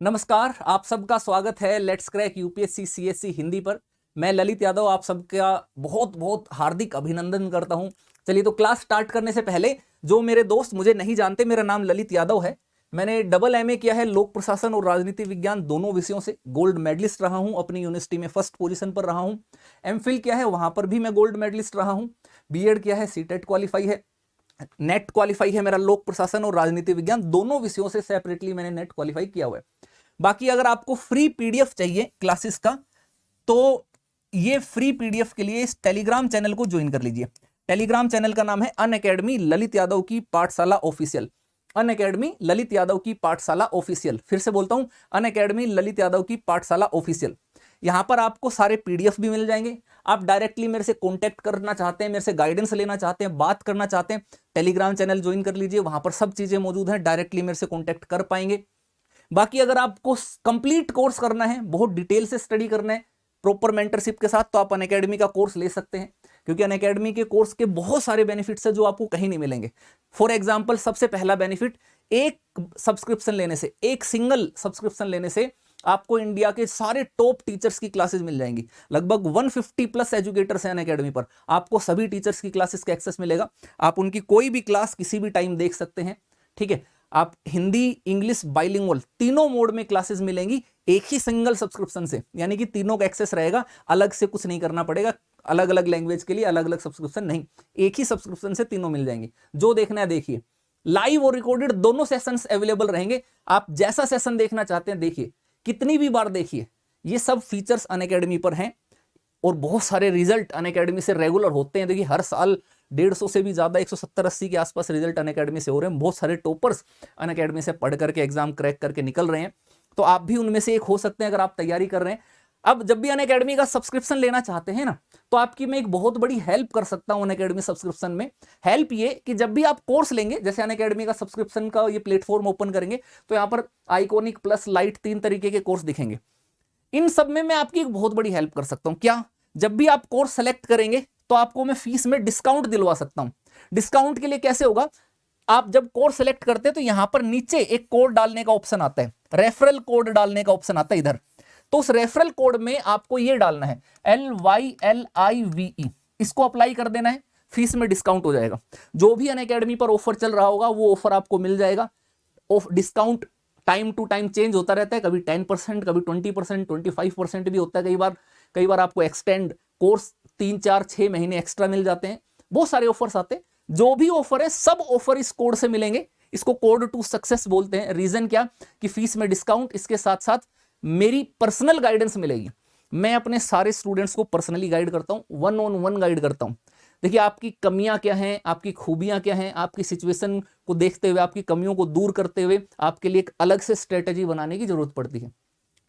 नमस्कार, आप सबका स्वागत है let's crack UPSC CSC Hindi पर। मैं ललित यादव आप सबका बहुत बहुत हार्दिक अभिनंदन करता हूं। चलिए तो क्लास स्टार्ट करने से पहले जो मेरे दोस्त मुझे नहीं जानते, मेरा नाम ललित यादव है। मैंने डबल एमए किया है लोक प्रशासन और राजनीति विज्ञान दोनों विषयों से। गोल्ड मेडलिस्ट रहा हूं, अपनी यूनिवर्सिटी में फर्स्ट पोजीशन पर रहा हूं। एमफिल किया है, वहां पर भी मैं गोल्ड मेडलिस्ट रहा हूं। बीएड किया है, सीटेट क्वालिफाई है, नेट क्वालिफाई है मेरा लोक प्रशासन और राजनीति विज्ञान दोनों विषयों से सेपरेटली मैंने नेट क्वालिफाई किया हुआ है। बाकी अगर आपको फ्री पीडीएफ चाहिए क्लासेस का तो ये फ्री पीडीएफ के लिए इस टेलीग्राम चैनल को ज्वाइन कर लीजिए। टेलीग्राम चैनल का नाम है अनअकैडमी ललित यादव की पाठशाला ऑफिशियल। अनअकैडमी ललित यादव की पाठशाला ऑफिशियल, फिर से बोलता हूं, अनअकैडमी ललित यादव की पाठशाला ऑफिशियल। यहां पर आपको सारे पीडीएफ भी मिल जाएंगे। आप डायरेक्टली मेरे से कांटेक्ट करना चाहते हैं, मेरे से गाइडेंस लेना चाहते हैं, बात करना चाहते हैं, टेलीग्राम चैनल ज्वाइन कर लीजिए। वहां पर सब चीजें मौजूद हैं, डायरेक्टली मेरे से कांटेक्ट कर पाएंगे। बाकी अगर आपको कंप्लीट कोर्स करना है, बहुत डिटेल से स्टडी करना है प्रॉपर मेंटरशिप के साथ, तो आप अनअकैडमी का कोर्स ले सकते हैं, क्योंकि अनअकैडमी के कोर्स के बहुत सारे बेनिफिट्स हैं जो आपको कहीं नहीं मिलेंगे। फॉर एग्जांपल, सबसे पहला बेनिफिट, एक सब्सक्रिप्शन लेने से, एक सिंगल सब्सक्रिप्शन लेने से आपको इंडिया के सारे टॉप टीचर्स की क्लासेस मिल जाएंगी। लगभग 150 प्लस एजुकेटर्स हैं अनअकैडमी पर, आपको सभी टीचर्स की क्लासेस का एक्सेस मिलेगा। आप उनकी कोई भी क्लास किसी भी टाइम देख सकते हैं। ठीक है, आप हिंदी इंग्लिश बाइलिंगुअल तीनों मोड में क्लासेस मिलेंगी एक ही सिंगल सब्सक्रिप्शन से, यानी कि तीनों का एक्सेस रहेगा, अलग से कुछ नहीं करना पड़ेगा, अलग अलग लैंग्वेज के लिए अलग अलग सब्सक्रिप्शन नहीं, एक ही सब्सक्रिप्शन से तीनों मिल जाएंगे। जो देखना है देखिए, लाइव और रिकॉर्डेड दोनों सेशंस अवेलेबल रहेंगे। आप जैसा सेशन देखना चाहते हैं देखिए, कितनी भी बार देखिए, ये सब फीचर्स अनअकैडमी पर हैं। और बहुत सारे रिजल्ट अनअकैडमी से रेगुलर होते हैं। देखिए हर साल 150 से भी ज्यादा 170-80 के आसपास रिजल्ट अनअकैडमी से हो रहे हैं। बहुत सारे टॉपर्स अनअकैडमी से पढ़ करके एग्जाम क्रैक करके निकल रहे हैं, तो आप भी उनमें से एक हो सकते हैं अगर आप तैयारी कर रहे हैं। अब जब भी अनअकैडमी का सब्सक्रिप्शन लेना चाहते हैं ना, तो आपकी मैं एक बहुत बड़ी हेल्प कर सकता हूं अनअकैडमी सब्सक्रिप्शन में। हेल्प ये कि जब भी आप कोर्स लेंगे, जैसे अनअकैडमी का सब्सक्रिप्शन का ये प्लेटफॉर्म ओपन करेंगे, तो यहाँ पर आइकॉनिक प्लस लाइट 3 तरीके के कोर्स दिखेंगे। इन सब में मैं आपकी एक बहुत बड़ी हेल्प कर सकता हूं। क्या? जब भी आप कोर्स सेलेक्ट करेंगे तो आपको मैं फीस में डिस्काउंट दिलवा सकता हूं। डिस्काउंट के लिए कैसे होगा? आप जब कोर्स सेलेक्ट करते हैं तो यहां पर नीचे एक कोड डालने का ऑप्शन आता है, रेफरल कोड डालने का ऑप्शन आता है इधर। तो उस रेफरल कोड में आपको ये डालना है LYLIVE, इसको अप्लाई कर देना है, फीस में डिस्काउंट हो जाएगा। जो भी अनअकैडमी पर ऑफर चल रहा होगा वो ऑफर आपको मिल जाएगा। Discount time to time change होता रहता है, कभी 10%, कभी 20%, 25% भी होता है। कई बार आपको एक्सटेंड कोर्स 3 4 6 महीने एक्स्ट्रा मिल जाते हैं। बहुत सारे ऑफर्स आते हैं। जो भी ऑफर है सब ऑफर इस कोड से मिलेंगे। इसको कोड टू सक्सेस बोलते हैं। रीजन क्या? कि फीस में डिस्काउंट, इसके साथ साथ मेरी पर्सनल गाइडेंस मिलेगी। मैं अपने सारे स्टूडेंट्स को पर्सनली गाइड करता हूं, 1-on-1 गाइड करता हूं। देखिए आपकी कमियां क्या हैं, आपकी खूबियां क्या हैं, आपकी सिचुएशन को देखते हुए, आपकी कमियों को दूर करते हुए आपके लिए एक अलग से स्ट्रेटेजी बनाने की जरूरत पड़ती है।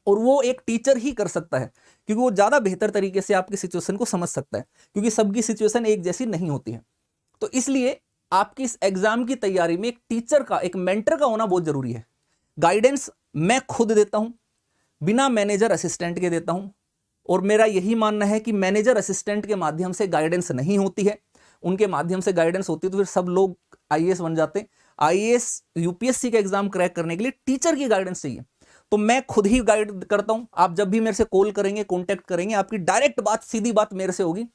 और वो एक टीचर ही कर सकता है, क्योंकि वो ज्यादा बेहतर तरीके से आपकी सिचुएशन को समझ सकता है, क्योंकि सबकी सिचुएशन एक जैसी नहीं होती है। तो इसलिए आपकी इस एग्जाम की तैयारी में एक टीचर का, एक मेंटर का होना बहुत जरूरी है। गाइडेंस मैं खुद देता हूं, बिना मैनेजर असिस्टेंट के देता हूं। और मेरा यही मानना है कि मैनेजर असिस्टेंट के माध्यम से गाइडेंस नहीं होती है। उनके माध्यम से गाइडेंस होती है तो फिर सब लोग आईएएस बन जाते हैं। आईएएस यूपीएससी का एग्जाम क्रैक करने के लिए टीचर की गाइडेंस चाहिए। तो मैं खुद ही गाइड करता हूं। आप जब भी मेरे से कॉल करेंगे, कॉन्टेक्ट करेंगे, आपकी डायरेक्ट बात, सीधी बात मेरे से होगी।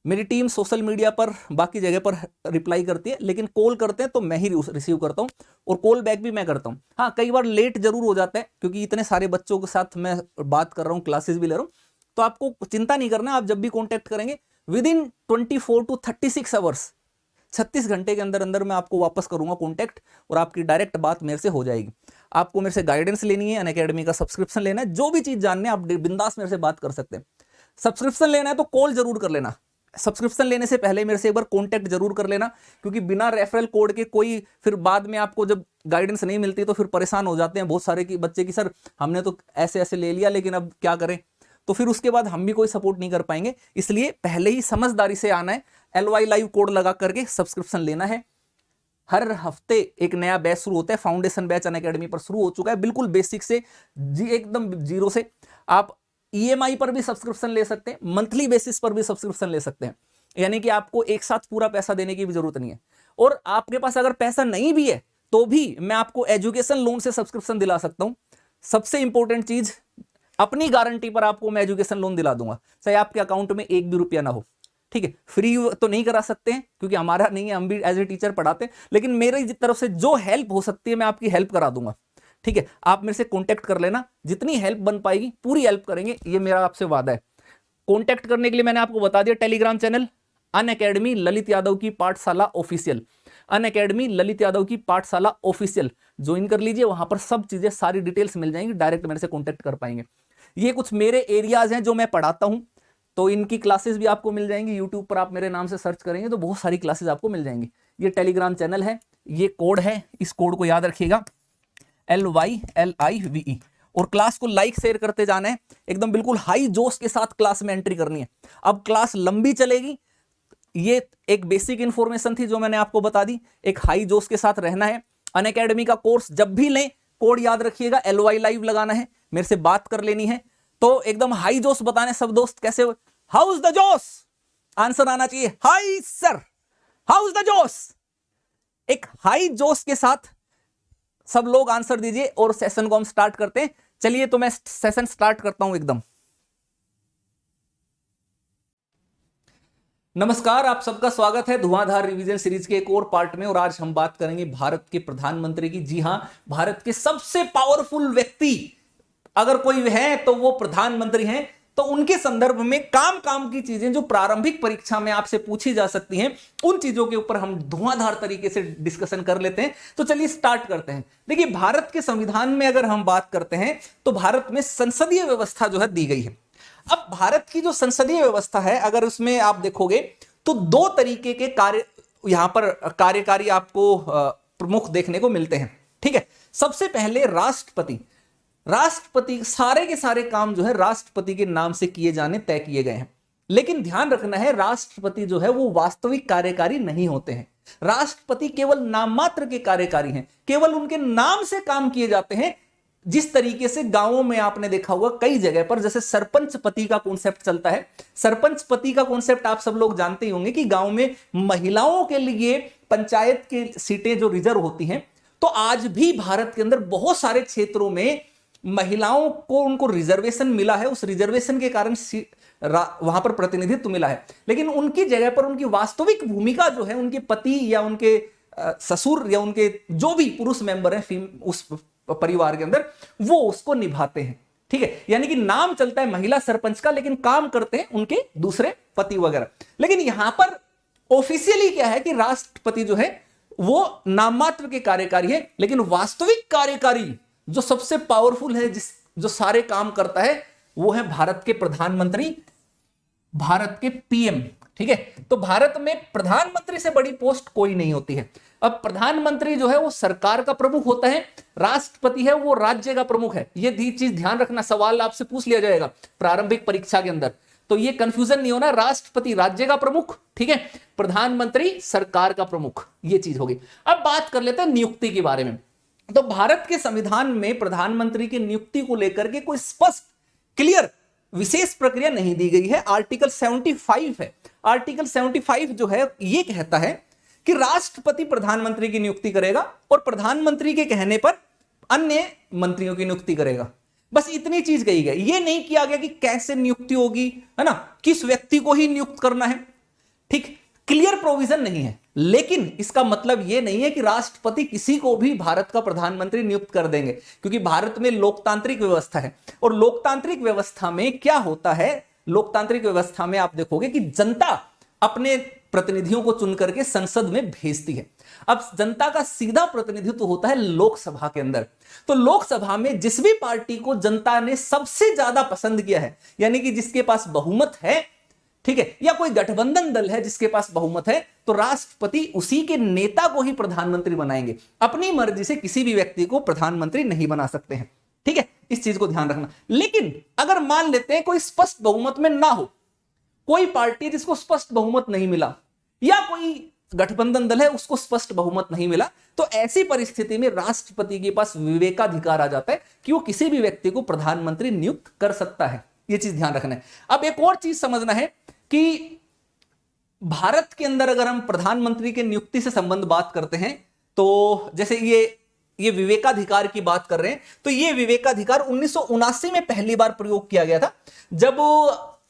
मेरी टीम सोशल मीडिया पर, बाकी जगह पर रिप्लाई करती है, लेकिन कॉल करते हैं तो मैं ही रिसीव करता हूं, और कॉल बैक भी मैं करता हूं। हाँ, कई बार लेट जरूर हो जाता है, क्योंकि इतने सारे बच्चों के साथ मैं बात कर रहा हूं, क्लासेस भी ले रहा हूं। तो आपको चिंता नहीं करना। आप जब भी कॉन्टेक्ट करेंगे विद इन 24 to 36 आवर्स, 36 घंटे के अंदर अंदर मैं आपको वापस करूंगा कॉन्टैक्ट, और आपकी डायरेक्ट बात मेरे से हो जाएगी। आपको मेरे से गाइडेंस लेनी है, अनअकैडमी का सब्सक्रिप्शन लेना है, जो भी चीज जानने आप बिंदास मेरे से बात कर सकते हैं। सब्सक्रिप्शन लेना है तो कॉल जरूर कर लेना। सब्सक्रिप्शन लेने से पहले मेरे से एक बार कॉन्टैक्ट जरूर कर लेना, क्योंकि बिना रेफरल कोड के कोई फिर बाद में आपको जब गाइडेंस नहीं मिलती तो फिर परेशान हो जाते हैं बहुत सारे की बच्चे की, सर हमने तो ऐसे ऐसे ले लिया लेकिन अब क्या करें। तो फिर उसके बाद हम भी कोई सपोर्ट नहीं कर पाएंगे। इसलिए पहले ही समझदारी से आना है, LY लाइव कोड लगा करके सब्सक्रिप्शन लेना है। हर हफ्ते एक नया बैच शुरू होता है। फाउंडेशन बैच अनअकैडमी पर शुरू हो चुका है, बिल्कुल बेसिक से एकदम जीरो से। आप ईएमआई पर भी सब्सक्रिप्शन ले सकते हैं, मंथली बेसिस पर भी सब्सक्रिप्शन ले सकते हैं, यानी कि आपको एक साथ पूरा पैसा देने की भी जरूरत नहीं है। और आपके पास अगर पैसा नहीं भी है तो भी मैं आपको एजुकेशन लोन से सब्सक्रिप्शन दिला सकता हूं। सबसे इंपॉर्टेंट चीज, अपनी गारंटी पर आपको मैं एजुकेशन लोन दिला दूंगा, चाहे आपके अकाउंट में एक भी रुपया ना हो। ठीक है, फ्री तो नहीं करा सकते हैं क्योंकि हमारा नहीं है, हम भी एज ए टीचर पढ़ाते हैं, लेकिन मेरी तरफ से जो हेल्प हो सकती है मैं आपकी हेल्प करा दूंगा। ठीक है, आप मेरे से कांटेक्ट कर लेना, जितनी हेल्प बन पाएगी पूरी हेल्प करेंगे, ये मेरा आपसे वादा है। कांटेक्ट करने के लिए मैंने आपको बता दिया, Telegram channel Unacademy Lalit Yadav की पाठशाला ऑफिशियल, अनअकैडमी ललित यादव की पाठशाला ऑफिशियल ज्वाइन कर लीजिए। वहां पर सब चीजें, सारी डिटेल्स मिल जाएंगी, डायरेक्ट मेरे से कांटेक्ट कर पाएंगे। ये कुछ मेरे एरियाज हैं जो मैं पढ़ाता हूं, तो इनकी क्लासेस भी आपको मिल जाएंगी। यूट्यूब पर आप मेरे नाम से सर्च करेंगे तो बहुत सारी क्लासेस आपको मिल जाएंगी। ये टेलीग्राम चैनल है, ये कोड है, इस कोड को याद रखिएगा, LYLIVE, और क्लास को लाइक शेयर करते जाना है, एकदम बिल्कुल हाई जोश के साथ क्लास में एंट्री करनी है। अब क्लास लंबी चलेगी, ये एक बेसिक इंफॉर्मेशन थी जो मैंने आपको बता दी, एक हाई जोश के साथ रहना है। अनअकैडमी का कोर्स जब भी लें, कोड याद रखिएगा, LY लाइव लगाना है, मेरे से बात कर लेनी है, तो एकदम हाई जोश बताने सब दोस्त कैसे, हाउ इज द जोश, आंसर आना चाहिए high sir, how is the जोश। एक हाई जोश के साथ सब लोग आंसर दीजिए और सेशन को हम स्टार्ट करते हैं। चलिए तो मैं सेशन स्टार्ट करता हूं एकदम। नमस्कार, आप सबका स्वागत है धुआंधार रिवीजन सीरीज के एक और पार्ट में, और आज हम बात करेंगे भारत के प्रधानमंत्री की। जी हां, भारत के सबसे पावरफुल व्यक्ति अगर कोई है तो वो प्रधानमंत्री हैं। तो उनके संदर्भ में काम की चीजें जो प्रारंभिक परीक्षा में आपसे पूछी जा सकती हैं, उन चीजों के ऊपर हम धुआंधार तरीके से डिस्कशन कर लेते हैं। तो चलिए स्टार्ट करते हैं। देखिए, भारत के संविधान में अगर हम बात करते हैं तो भारत में संसदीय व्यवस्था जो है दी गई है। अब भारत की जो संसदीय व्यवस्था है, अगर उसमें आप देखोगे तो दो तरीके के कार्य यहां पर कार्यकारी आपको प्रमुख देखने को मिलते हैं। ठीक है, सबसे पहले राष्ट्रपति सारे के सारे काम जो है राष्ट्रपति के नाम से किए जाने तय किए गए हैं। लेकिन ध्यान रखना है, राष्ट्रपति जो है वो वास्तविक कार्यकारी नहीं होते हैं। राष्ट्रपति केवल नाम मात्र के कार्यकारी हैं, केवल उनके नाम से काम किए जाते हैं। जिस तरीके से गांवों में आपने देखा होगा कई जगह पर, जैसे सरपंच पति का कॉन्सेप्ट चलता है। सरपंच पति का कॉन्सेप्ट आप सब लोग जानते ही होंगे कि गांव में महिलाओं के लिए पंचायत की सीटें जो रिजर्व होती हैं, तो आज भी भारत के अंदर बहुत सारे क्षेत्रों में महिलाओं को उनको रिजर्वेशन मिला है। उस रिजर्वेशन के कारण वहां पर प्रतिनिधित्व मिला है, लेकिन उनकी जगह पर उनकी वास्तविक भूमिका जो है उनके पति या उनके ससुर या उनके जो भी पुरुष मेंबर हैं उस परिवार के अंदर, वो उसको निभाते हैं। ठीक है, यानी कि नाम चलता है महिला सरपंच का, लेकिन काम करते हैं उनके दूसरे पति वगैरह। लेकिन यहां पर ऑफिशियली क्या है कि राष्ट्रपति जो है वो नाम मात्र के कार्यकारी है, लेकिन वास्तविक कार्यकारी जो सबसे पावरफुल है, जो सारे काम करता है, वो है भारत के प्रधानमंत्री, भारत के पीएम। ठीक है, तो भारत में प्रधानमंत्री से बड़ी पोस्ट कोई नहीं होती है। अब प्रधानमंत्री जो है वो सरकार का प्रमुख होता है, राष्ट्रपति है वो राज्य का प्रमुख है। ये चीज ध्यान रखना, सवाल आपसे पूछ लिया जाएगा प्रारंभिक परीक्षा के अंदर, तो ये कंफ्यूजन नहीं होना। राष्ट्रपति राज्य का प्रमुख, ठीक है, प्रधानमंत्री सरकार का प्रमुख, ये चीज होगी। अब बात कर लेते हैं नियुक्ति के बारे में। तो भारत के संविधान में प्रधानमंत्री की नियुक्ति को लेकर के कोई स्पष्ट क्लियर विशेष प्रक्रिया नहीं दी गई है। आर्टिकल 75 है। आर्टिकल 75 जो है ये कहता है कि राष्ट्रपति प्रधानमंत्री की नियुक्ति करेगा और प्रधानमंत्री के कहने पर अन्य मंत्रियों की नियुक्ति करेगा। बस इतनी चीज कही गई, ये नहीं किया गया कि कैसे नियुक्ति होगी, है ना, किस व्यक्ति को ही नियुक्त करना है। ठीक, क्लियर प्रोविजन नहीं है, लेकिन इसका मतलब यह नहीं है कि राष्ट्रपति किसी को भी भारत का प्रधानमंत्री नियुक्त कर देंगे, क्योंकि भारत में लोकतांत्रिक व्यवस्था है। और लोकतांत्रिक व्यवस्था में क्या होता है, लोकतांत्रिक व्यवस्था में आप देखोगे कि जनता अपने प्रतिनिधियों को चुन करके संसद में भेजती है। अब जनता का सीधा प्रतिनिधित्व होता है लोकसभा के अंदर। तो लोकसभा में जिस भी पार्टी को जनता ने सबसे ज्यादा पसंद किया है, यानी कि जिसके पास बहुमत है, ठीक है, या कोई गठबंधन दल है जिसके पास बहुमत है, तो राष्ट्रपति उसी के नेता को ही प्रधानमंत्री बनाएंगे। अपनी मर्जी से किसी भी व्यक्ति को प्रधानमंत्री नहीं बना सकते हैं। ठीक है, इस चीज को ध्यान रखना। लेकिन अगर मान लेते हैं कोई स्पष्ट बहुमत में ना हो, कोई पार्टी जिसको स्पष्ट बहुमत नहीं मिला, या कोई गठबंधन दल है उसको स्पष्ट बहुमत नहीं मिला, तो ऐसी परिस्थिति में राष्ट्रपति के पास विवेकाधिकार आ जाता है कि वो किसी भी व्यक्ति को प्रधानमंत्री नियुक्त कर सकता है। ये चीज ध्यान रखना है। अब एक और चीज समझना है कि भारत के अंदर अगर हम प्रधानमंत्री के नियुक्ति से संबंध बात करते हैं, तो जैसे ये विवेकाधिकार की बात कर रहे हैं, तो ये विवेकाधिकार 1979 में पहली बार प्रयोग किया गया था, जब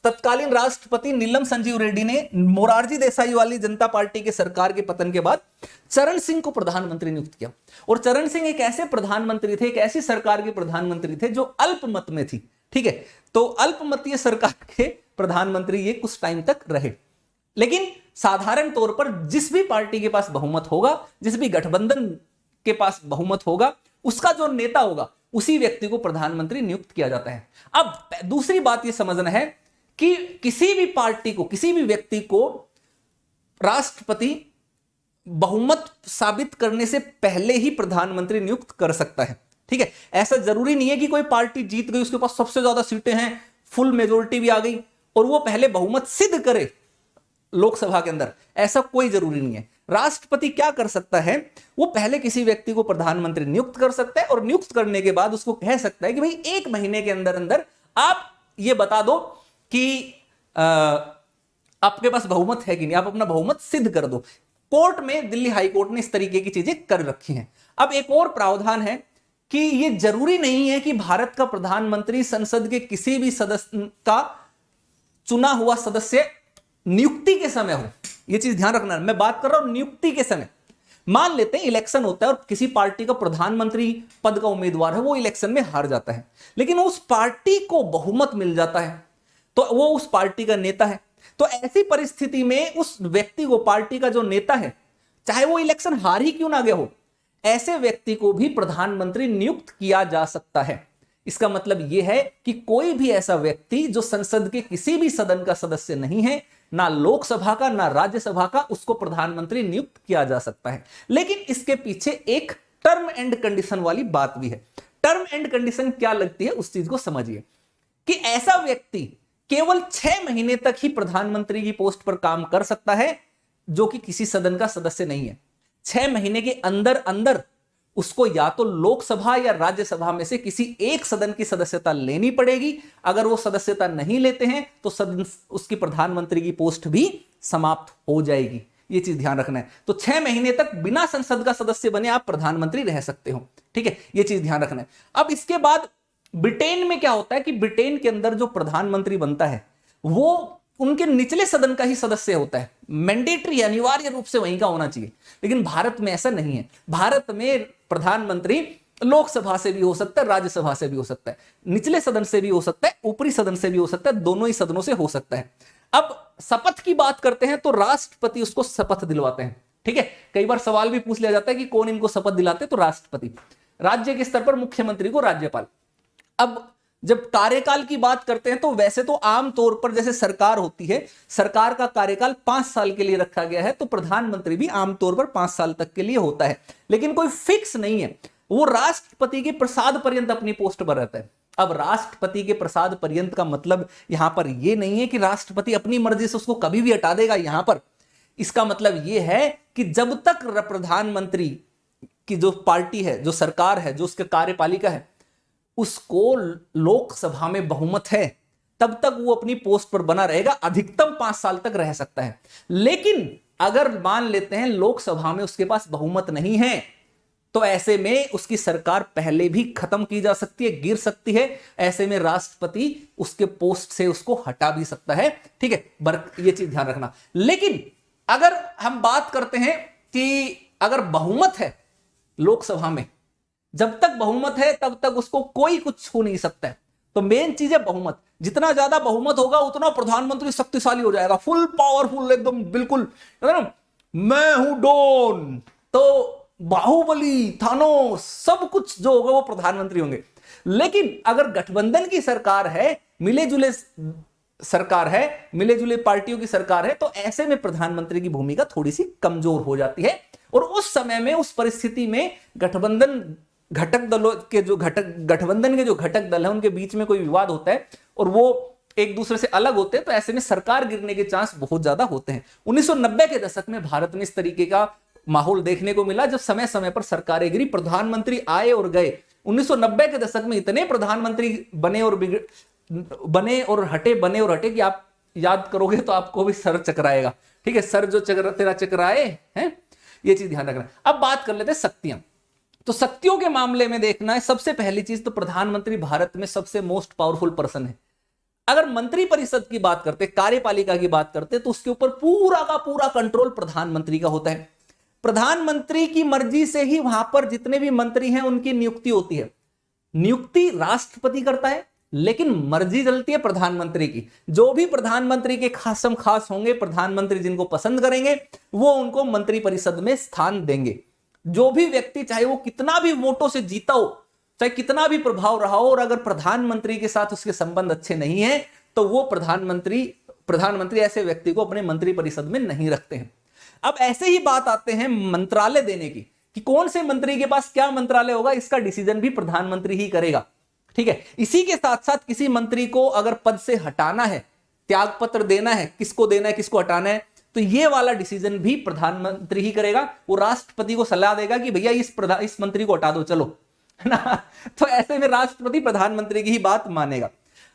तत्कालीन राष्ट्रपति नीलम संजीव रेड्डी ने मोरारजी देसाई वाली जनता पार्टी के सरकार के पतन के बाद चरण सिंह को प्रधानमंत्री नियुक्त किया। और चरण सिंह एक ऐसे प्रधानमंत्री थे, एक ऐसी सरकार के प्रधानमंत्री थे जो अल्पमत में थी, ठीक है। तो अल्पमतीय सरकार के प्रधानमंत्री ये कुछ टाइम तक रहे, लेकिन साधारण तौर पर जिस भी पार्टी के पास बहुमत होगा, जिस भी गठबंधन के पास बहुमत होगा, उसका जो नेता होगा उसी व्यक्ति को प्रधानमंत्री नियुक्त किया जाता है। अब दूसरी बात यह समझना है कि किसी भी पार्टी को, किसी भी व्यक्ति को राष्ट्रपति बहुमत साबित करने से पहले ही प्रधानमंत्री नियुक्त कर सकता है, ठीक है। ऐसा जरूरी नहीं है कि कोई पार्टी जीत गई, उसके पास सबसे ज्यादा सीटें हैं, फुल मेजोरिटी भी आ गई और वो पहले बहुमत सिद्ध करे लोकसभा के अंदर, ऐसा कोई जरूरी नहीं है। राष्ट्रपति क्या कर सकता है, वो पहले किसी व्यक्ति को प्रधानमंत्री नियुक्त कर सकता है और नियुक्त करने के बाद उसको कह सकता है कि भाई 1 महीने के अंदर अंदर आप ये बता दो कि आपके पास बहुमत है कि नहीं, आप अपना बहुमत सिद्ध कर दो। कोर्ट में, दिल्ली हाई कोर्ट ने इस तरीके की चीजें कर रखी हैं। अब एक और प्रावधान है कि ये जरूरी नहीं है कि भारत का प्रधानमंत्री संसद के किसी भी सदस्य का चुना हुआ सदस्य नियुक्ति के समय हो। यह चीज ध्यान रखना, मैं बात कर रहा हूं नियुक्ति के समय। मान लेते हैं इलेक्शन होता है और किसी पार्टी का प्रधानमंत्री पद का उम्मीदवार है, वो इलेक्शन में हार जाता है, लेकिन उस पार्टी को बहुमत मिल जाता है, तो वो उस पार्टी का नेता है। तो ऐसी परिस्थिति में उस व्यक्ति को, पार्टी का जो नेता है, चाहे वो इलेक्शन हार ही क्यों ना गया हो, ऐसे व्यक्ति को भी प्रधानमंत्री नियुक्त किया जा सकता है। इसका मतलब यह है कि कोई भी ऐसा व्यक्ति जो संसद के किसी भी सदन का सदस्य नहीं है, ना लोकसभा का ना राज्यसभा का, उसको प्रधानमंत्री नियुक्त किया जा सकता है। लेकिन इसके पीछे एक टर्म एंड कंडीशन वाली बात भी है। टर्म एंड कंडीशन क्या लगती है, उस चीज को समझिए कि ऐसा व्यक्ति केवल 6 महीने तक ही प्रधानमंत्री की पोस्ट पर काम कर सकता है जो कि किसी सदन का सदस्य नहीं है। 6 महीने के अंदर अंदर उसको या तो लोकसभा या राज्यसभा में से किसी एक सदन की सदस्यता लेनी पड़ेगी। अगर वो सदस्यता नहीं लेते हैं तो सदन, उसकी प्रधानमंत्री की पोस्ट भी समाप्त हो जाएगी। ये चीज ध्यान रखना है। तो 6 महीने तक बिना संसद का सदस्य बने आप प्रधानमंत्री रह सकते हो, ठीक है, ये चीज ध्यान रखना है। अब इसके बाद ब्रिटेन में क्या होता है कि ब्रिटेन के अंदर जो प्रधानमंत्री बनता है वो उनके निचले सदन का ही सदस्य होता है, मैंडेटरी, अनिवार्य रूप से वहीं का होना चाहिए। लेकिन भारत में ऐसा नहीं है। भारत में प्रधानमंत्री लोकसभा से भी हो सकता है, राज्यसभा से भी हो सकता है, निचले सदन से भी हो सकता है, ऊपरी सदन से भी हो सकता है, दोनों ही सदनों से हो सकता है। अब शपथ की बात करते हैं तो राष्ट्रपति उसको शपथ दिलवाते हैं, ठीक है। कई बार सवाल भी पूछ लिया जाता है कि कौन इनको शपथ दिलाते हैं, तो राष्ट्रपति। राज्य के स्तर पर मुख्यमंत्री को राज्यपाल। अब जब कार्यकाल की बात करते हैं तो वैसे तो आमतौर पर जैसे सरकार होती है, सरकार का कार्यकाल 5 साल के लिए रखा गया है, तो प्रधानमंत्री भी आमतौर पर 5 साल तक के लिए होता है, लेकिन कोई फिक्स नहीं है। वो राष्ट्रपति के प्रसाद पर्यंत अपनी पोस्ट पर रहता है। अब राष्ट्रपति के प्रसाद पर्यंत का मतलब यहां पर यह नहीं है कि राष्ट्रपति अपनी मर्जी से उसको कभी भी हटा देगा। यहां पर इसका मतलब यह है कि जब तक प्रधानमंत्री की जो पार्टी है, जो सरकार है, जो उसके कार्यपालिका है, उसको लोकसभा में बहुमत है, तब तक वो अपनी पोस्ट पर बना रहेगा। अधिकतम 5 साल तक रह सकता है। लेकिन अगर मान लेते हैं लोकसभा में उसके पास बहुमत नहीं है, तो ऐसे में उसकी सरकार पहले भी खत्म की जा सकती है, गिर सकती है। ऐसे में राष्ट्रपति उसके पोस्ट से उसको हटा भी सकता है, ठीक है, ये चीज ध्यान रखना। लेकिन अगर हम बात करते हैं कि अगर बहुमत है लोकसभा में, जब तक बहुमत है तब तक उसको कोई कुछ छू नहीं सकता है। तो मेन चीज है बहुमत। जितना ज्यादा बहुमत होगा उतना प्रधानमंत्री शक्तिशाली हो जाएगा, फुल पावरफुल, एकदम बिल्कुल, मैं हूं डॉन, तो बाहुबली, थानोस, सब कुछ जो होगा वो प्रधानमंत्री होंगे। लेकिन अगर गठबंधन की सरकार है, मिले जुले सरकार है, मिले जुले पार्टियों की सरकार है, तो ऐसे में प्रधानमंत्री की भूमिका थोड़ी सी कमजोर हो जाती है। और उस समय में, उस परिस्थिति में गठबंधन घटक दलों के जो गठबंधन के जो घटक दल है उनके बीच में कोई विवाद होता है और वो एक दूसरे से अलग होते हैं, तो ऐसे में सरकार गिरने के चांस बहुत ज्यादा होते हैं। 1990 के दशक में भारत में इस तरीके का माहौल देखने को मिला, जब समय समय पर सरकारें गिरी, प्रधानमंत्री आए और गए। 1990 के दशक में इतने प्रधानमंत्री बने और हटे कि आप याद करोगे तो आपको भी सर चकराएगा, ठीक है। सर जो तेरा चकराए हैं, ये चीज ध्यान रखना। अब बात कर लेते हैं शक्तियां। तो शक्तियों के मामले में देखना है, सबसे पहली चीज तो प्रधानमंत्री भारत में सबसे मोस्ट पावरफुल पर्सन है। अगर मंत्री परिषद की बात करते, कार्यपालिका की बात करते, तो उसके ऊपर पूरा का पूरा कंट्रोल प्रधानमंत्री का होता है। प्रधानमंत्री की मर्जी से ही वहां पर जितने भी मंत्री हैं उनकी नियुक्ति होती है। नियुक्ति राष्ट्रपति करता है, लेकिन मर्जी चलती है प्रधानमंत्री की। जो भी प्रधानमंत्री के खासम खास होंगे, प्रधानमंत्री जिनको पसंद करेंगे, वो उनको मंत्री परिषद में स्थान देंगे। जो भी व्यक्ति, चाहे वो कितना भी वोटों से जीता हो, चाहे कितना भी प्रभाव रहा हो, और अगर प्रधानमंत्री के साथ उसके संबंध अच्छे नहीं है, तो वो प्रधानमंत्री ऐसे व्यक्ति को अपने मंत्री परिषद में नहीं रखते हैं। अब ऐसे ही बात आते हैं मंत्रालय देने की, कि कौन से मंत्री के पास क्या मंत्रालय होगा, इसका डिसीजन भी प्रधानमंत्री ही करेगा। ठीक है, इसी के साथ साथ किसी मंत्री को अगर पद से हटाना है, त्याग पत्र देना है, किसको देना है, किसको हटाना है, तो ये वाला डिसीजन भी प्रधानमंत्री ही करेगा। वो राष्ट्रपति को सलाह देगा कि भैया इस मंत्री को हटा दो, चलो, है ना। तो ऐसे में राष्ट्रपति प्रधानमंत्री की ही बात मानेगा।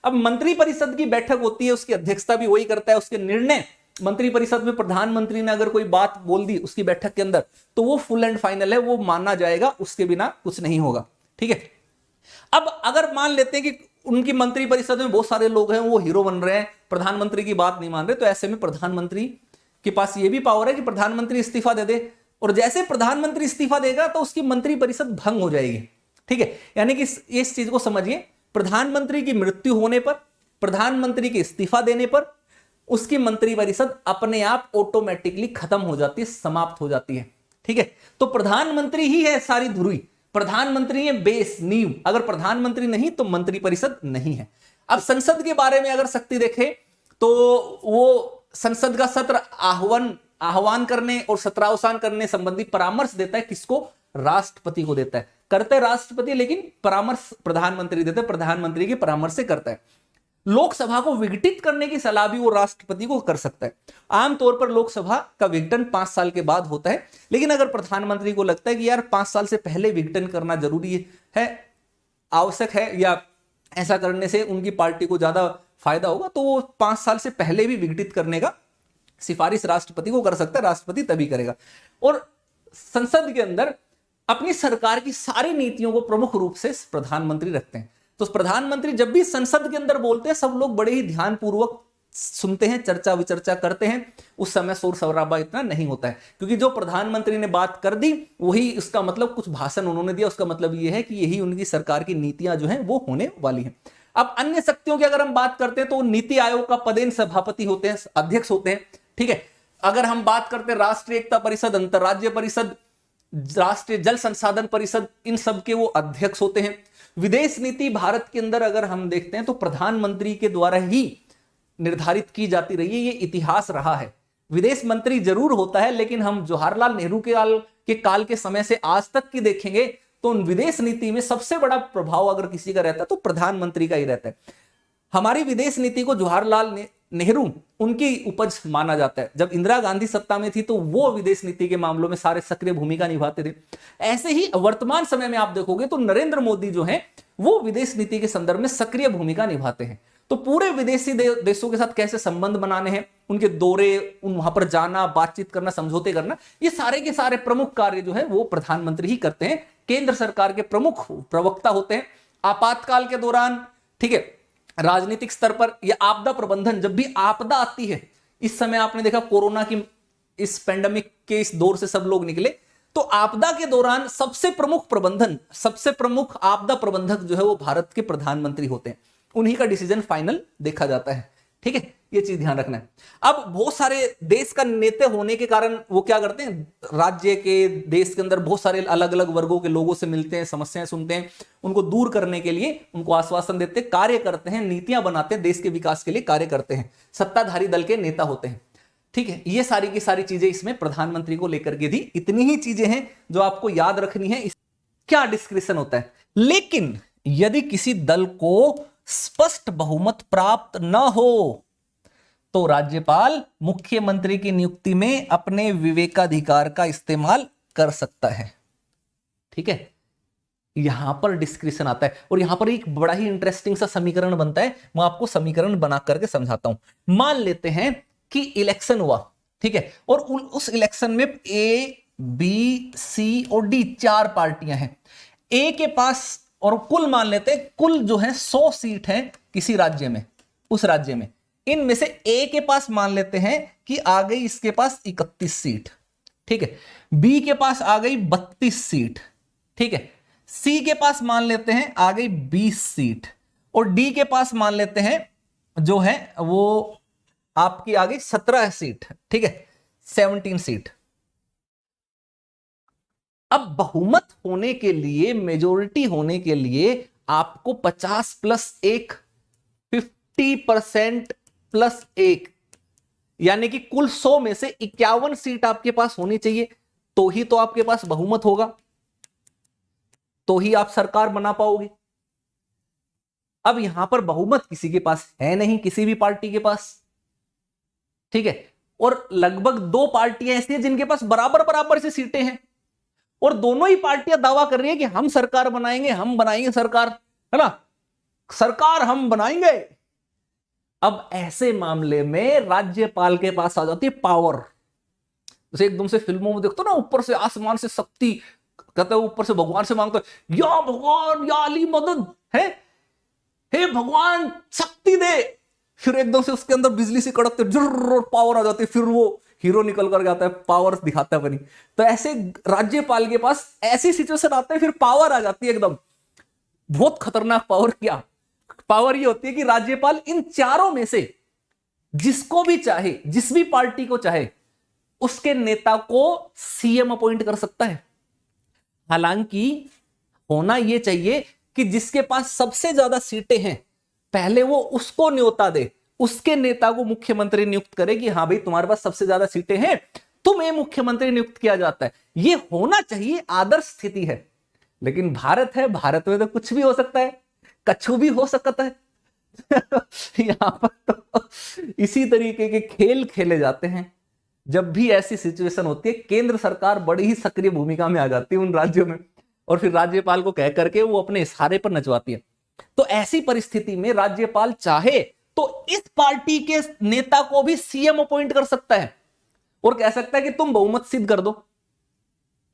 अब मंत्री परिषद की बैठक होती है, उसकी अध्यक्षता भी वही करता है। उसके निर्णय मंत्री परिषद में प्रधानमंत्री ने अगर कोई बात बोल दी उसकी बैठक के अंदर, तो वो फुल एंड फाइनल है, वो माना जाएगा, उसके बिना कुछ नहीं होगा। ठीक है, अब अगर मान लेते हैं कि उनकी मंत्री परिषद में बहुत सारे लोग हैं, वो हीरो बन रहे हैं, प्रधानमंत्री की बात नहीं मान रहे, तो ऐसे में प्रधानमंत्री के पास ये भी पावर है कि प्रधानमंत्री इस्तीफा दे दे, और जैसे प्रधानमंत्री इस्तीफा देगा तो उसकी मंत्री परिषद भंग हो जाएगी। ठीक है, यानी कि इस चीज को समझिए, प्रधानमंत्री की मृत्यु होने पर, प्रधानमंत्री के इस्तीफा देने पर, उसकी मंत्री परिषद अपने आप ऑटोमेटिकली खत्म हो जाती है, समाप्त हो जाती है। ठीक है, तो प्रधानमंत्री ही है सारी धुरी, प्रधानमंत्री है बेस, नींव। अगर प्रधानमंत्री नहीं तो मंत्री परिषद नहीं है। अब संसद के बारे में अगर शक्ति देखें, तो वो संसद का सत्र आह्वान करने और सत्रावसान करने संबंधी परामर्श देता है। किसको? राष्ट्रपति को देता है। करते हैं राष्ट्रपति, लेकिन परामर्श प्रधानमंत्री देते हैं, प्रधानमंत्री के परामर्श से करता है। लोकसभा को विघटित करने की सलाह भी वो राष्ट्रपति को कर सकता है। आमतौर पर लोकसभा का विघटन 5 साल के बाद होता है, लेकिन अगर प्रधानमंत्री को लगता है कि यार 5 साल से पहले विघटन करना जरूरी है, आवश्यक है, या ऐसा करने से उनकी पार्टी को ज्यादा फायदा होगा, तो वो 5 साल से पहले भी विघटित करने का सिफारिश राष्ट्रपति को कर सकता है। राष्ट्रपति तभी करेगा। और संसद के अंदर अपनी सरकार की सारी नीतियों को प्रमुख रूप से प्रधानमंत्री रखते हैं। तो प्रधानमंत्री जब भी संसद के अंदर बोलते हैं, सब लोग बड़े ही ध्यानपूर्वक सुनते हैं, चर्चा विचर्चा करते हैं। उस समय शोर शराबा इतना नहीं होता है, क्योंकि जो प्रधानमंत्री ने बात कर दी वही उसका मतलब, कुछ भाषण उन्होंने दिया, उसका मतलब यह है कि यही उनकी सरकार की नीतियां जो हैं वो होने वाली हैं। अब अन्य शक्तियों की अगर हम बात करते हैं, तो नीति आयोग का पदेन सभापति होते हैं, अध्यक्ष होते हैं। ठीक है, अगर हम बात करते हैं राष्ट्रीय एकता परिषद, अंतरराज्य परिषद, राष्ट्रीय जल संसाधन परिषद, इन सब के वो अध्यक्ष होते हैं। विदेश नीति भारत के अंदर अगर हम देखते हैं, तो प्रधानमंत्री के द्वारा ही निर्धारित की जाती रही है, ये इतिहास रहा है। विदेश मंत्री जरूर होता है, लेकिन हम जवाहरलाल नेहरू के काल के समय से आज तक की देखेंगे, तो विदेश नीति में सबसे बड़ा प्रभाव अगर किसी का रहता है तो प्रधानमंत्री का ही रहता है। हमारी विदेश नीति को जवाहरलाल नेहरू उनकी उपज माना जाता है। जब इंदिरा गांधी सत्ता में थी तो वो विदेश नीति के मामलों में सारे सक्रिय भूमिका निभाते थे। ऐसे ही वर्तमान समय में आप देखोगे तो नरेंद्र मोदी जो है वो विदेश नीति के संदर्भ में सक्रिय भूमिका निभाते हैं। तो पूरे विदेशी देशों के साथ कैसे संबंध बनाने हैं, उनके दौरे, वहां पर जाना, बातचीत करना, समझौते करना, ये सारे के सारे प्रमुख कार्य जो है वो प्रधानमंत्री ही करते हैं। केंद्र सरकार के प्रमुख प्रवक्ता होते हैं। आपातकाल के दौरान, ठीक है, राजनीतिक स्तर पर यह आपदा प्रबंधन, जब भी आपदा आती है, इस समय आपने देखा कोरोना की इस पेंडेमिक के इस दौर से सब लोग निकले, तो आपदा के दौरान सबसे प्रमुख आपदा प्रबंधक जो है वो भारत के प्रधानमंत्री होते हैं। उन्हीं का डिसीजन फाइनल देखा जाता है। ठीक है, ये चीज ध्यान रखना है। अब बहुत सारे देश का नेता होने के कारण वो क्या करते हैं, राज्य के, देश के अंदर बहुत सारे अलग अलग वर्गों के लोगों से मिलते हैं, समस्याएं सुनते हैं, उनको दूर करने के लिए उनको आश्वासन देते हैं, कार्य करते हैं, नीतियां बनाते हैं, देश के विकास के लिए कार्य करते हैं। सत्ताधारी दल के नेता होते हैं। ठीक है, ये सारी की सारी चीजें इसमें प्रधानमंत्री को लेकर के थी। इतनी ही चीजें हैं जो आपको याद रखनी है। क्या डिस्क्रिप्शन होता है, लेकिन यदि किसी दल को स्पष्ट बहुमत प्राप्त न हो तो राज्यपाल मुख्यमंत्री की नियुक्ति में अपने विवेकाधिकार का इस्तेमाल कर सकता है। ठीक है, यहां पर डिस्क्रिप्शन आता है और यहां पर एक बड़ा ही इंटरेस्टिंग सा समीकरण बनता है। मैं आपको समीकरण बना करके समझाता हूं। मान लेते हैं कि इलेक्शन हुआ, ठीक है, और उस इलेक्शन में ए बी, सी और डी, 4 पार्टियां हैं। ए के पास, और कुल मान लेते हैं, कुल जो है 100 सीट है किसी राज्य में, उस राज्य में। इनमें से ए के पास मान लेते हैं कि आ गई इसके पास 31 सीट, ठीक है। बी के पास आ गई 32 सीट, ठीक है। सी के पास मान लेते हैं आ गई 20 सीट, और डी के पास मान लेते हैं जो है वो आपकी आ गई 17 सीट, ठीक है, 17 सीट। अब बहुमत होने के लिए, मेजोरिटी होने के लिए आपको 50 प्लस 1, 50% प्लस 1, यानी कि कुल 100 में से 51 सीट आपके पास होनी चाहिए, तो ही तो आपके पास बहुमत होगा, तो ही आप सरकार बना पाओगे। अब यहां पर बहुमत किसी के पास है नहीं, किसी भी पार्टी के पास, ठीक है। और लगभग 2 पार्टियां ऐसी हैं जिनके पास बराबर बराबर से सीटें हैं, और दोनों ही पार्टियां दावा कर रही है कि हम सरकार बनाएंगे, हम बनाएंगे सरकार, है ना, सरकार हम बनाएंगे। अब ऐसे मामले में राज्यपाल के पास आ जाती है पावर। जैसे एकदम से फिल्मों में देखते हो ना, ऊपर से आसमान से शक्ति, कहते हैं ऊपर से भगवान से मांगते हैं, या भगवान या अली मदद है, हे भगवान शक्ति दे, फिर एकदम से उसके अंदर बिजली से कड़कते जुर्र पावर आ जाती है, फिर वो हीरो निकल कर जाता है, पावर दिखाता है बनी। तो ऐसे राज्यपाल के पास ऐसी सिचुएशन आते हैं, फिर पावर आ जाती है एकदम बहुत खतरनाक पावर। क्या पावर? ये होती है कि राज्यपाल इन चारों में से जिसको भी चाहे, जिस भी पार्टी को चाहे, उसके नेता को सीएम अपॉइंट कर सकता है। हालांकि होना यह चाहिए कि जिसके पास सबसे ज्यादा सीटें हैं पहले वो उसको न्योता दे, उसके नेता को मुख्यमंत्री नियुक्त करे कि हाँ भाई तुम्हारे पास सबसे ज्यादा सीटें हैं, तुम्हें मुख्यमंत्री नियुक्त किया जाता है। यह होना चाहिए, आदर्श स्थिति है। लेकिन भारत है, भारत में तो कुछ भी हो सकता है, कछु भी हो सकता है। यहां पर तो इसी तरीके के खेल खेले जाते हैं। जब भी ऐसी सिचुएशन होती है, केंद्र सरकार बड़ी ही सक्रिय भूमिका में आ जाती है उन राज्यों में, और फिर राज्यपाल को कह करके वो अपने इशारे पर नचवाती है। तो ऐसी परिस्थिति में राज्यपाल चाहे तो इस पार्टी के नेता को भी सीएम अपॉइंट कर सकता है और कह सकता है कि तुम बहुमत सिद्ध कर दो।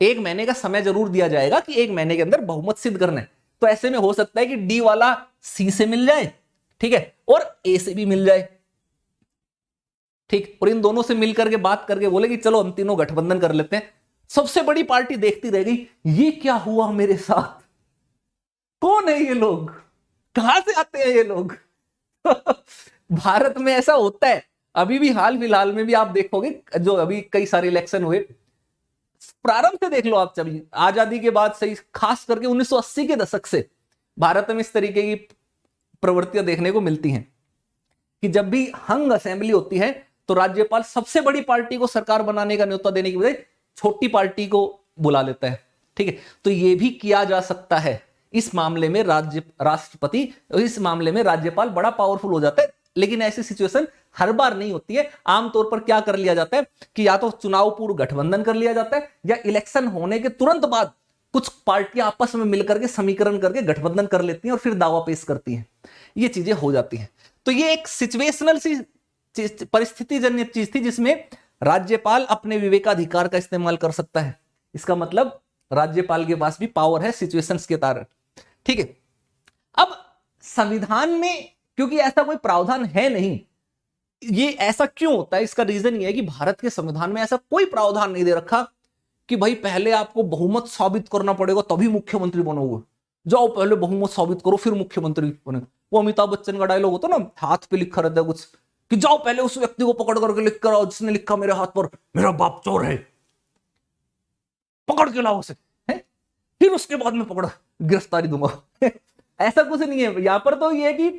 1 महीने का समय जरूर दिया जाएगा कि 1 महीने के अंदर बहुमत सिद्ध करना है। तो ऐसे में हो सकता है कि डी वाला सी से मिल जाए, ठीक है, और ए से भी मिल जाए, ठीक, और इन दोनों से मिलकर के बात करके बोले कि चलो हम तीनों गठबंधन कर लेते हैं। सबसे बड़ी पार्टी देखती रह गई, ये क्या हुआ मेरे साथ, कौन है ये लोग, कहां से आते हैं ये लोग। भारत में ऐसा होता है। अभी भी हाल फिलहाल में भी आप देखोगे, जो अभी कई सारे इलेक्शन हुए, प्रारंभ से देख लो आप, जब आजादी के बाद से खास करके 1980 के दशक से भारत में इस तरीके की प्रवृत्तियां देखने को मिलती हैं कि जब भी हंग असेंबली होती है तो राज्यपाल सबसे बड़ी पार्टी को सरकार बनाने का न्योता देने की बजाय छोटी पार्टी को बुला लेता है, ठीक है। तो यह भी किया जा सकता है। इस मामले में राष्ट्रपति, इस मामले में राज्यपाल बड़ा पावरफुल हो जाता है। लेकिन ऐसी सिचुएशन हर बार नहीं होती है। आमतौर पर क्या कर लिया जाता है कि या तो चुनाव पूर्व गठबंधन कर लिया जाता है, या इलेक्शन होने के तुरंत बाद कुछ पार्टियां आपस में मिलकर के समीकरण करके गठबंधन कर लेती हैं और फिर दावा पेश करती हैं। ये चीजें हो जाती हैं। तो ये एक सिचुएशनल सी परिस्थितिजन्य चीज थी जिसमें राज्यपाल अपने विवेकाधिकार का इस्तेमाल कर सकता है। इसका मतलब राज्यपाल के पास भी पावर है सिचुएशंस के कारण, ठीक है। अब संविधान में क्योंकि ऐसा कोई प्रावधान है नहीं, ये ऐसा क्यों होता है, इसका रीजन ये है कि भारत के संविधान में ऐसा कोई प्रावधान नहीं दे रखा कि भाई पहले आपको बहुमत साबित करना पड़ेगा तभी मुख्यमंत्री बनोगे, जाओ पहले बहुमत साबित करो फिर मुख्यमंत्री बने। वो अमिताभ बच्चन का डायलॉग होता ना, हाथ पे लिखा रहता है कुछ कि जाओ पहले उस व्यक्ति को पकड़ करके लिख कर आओ जिसने लिखा मेरे हाथ पर मेरा बाप चोर है, पकड़ के लाओ उसे, फिर उसके बाद में पकड़ गिरफ्तारी दूंगा। ऐसा कुछ नहीं है यहां पर। तो यह है कि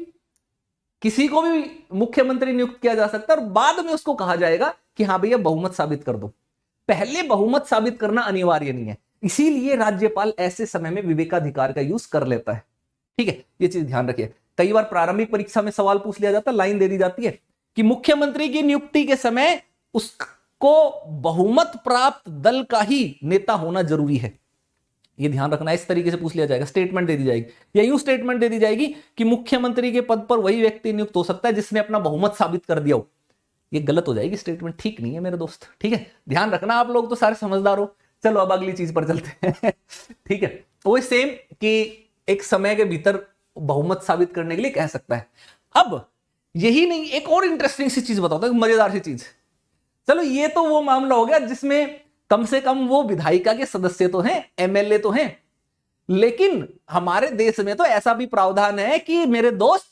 किसी को भी मुख्यमंत्री नियुक्त किया जा सकता है और बाद में उसको कहा जाएगा कि हाँ भैया बहुमत साबित कर दो। पहले बहुमत साबित करना अनिवार्य नहीं है, इसीलिए राज्यपाल ऐसे समय में विवेकाधिकार का यूज कर लेता है, ठीक है। ये चीज ध्यान रखिए। कई बार प्रारंभिक परीक्षा में सवाल पूछ लिया जाता है, लाइन दे दी जाती है कि मुख्यमंत्री की नियुक्ति के समय उसको बहुमत प्राप्त दल का ही नेता होना जरूरी है। ये ध्यान रखना, इस तरीके से पूछ लिया जाएगा, स्टेटमेंट दे दी जाएगी, या यूं स्टेटमेंट दे दी जाएगी कि मुख्यमंत्री के पद पर वही व्यक्ति नियुक्त हो सकता है जिसने अपना बहुमत साबित कर दिया हो। ये गलत हो जाएगी स्टेटमेंट, ठीक नहीं है मेरे दोस्त, ठीक है। ध्यान रखना, आप लोग तो सारे समझदार हो, चलो अब अगली चीज पर चलते हैं। ठीक है, वो सेम कि एक समय के भीतर बहुमत साबित करने के लिए कह सकता है। अब यही नहीं, एक और इंटरेस्टिंग सी चीज बताता हूं, मजेदार सी चीज। चलो ये तो वो मामला हो गया जिसमें कम से कम वो विधायिका के सदस्य तो हैं, एमएलए तो हैं, लेकिन हमारे देश में तो ऐसा भी प्रावधान है कि मेरे दोस्त,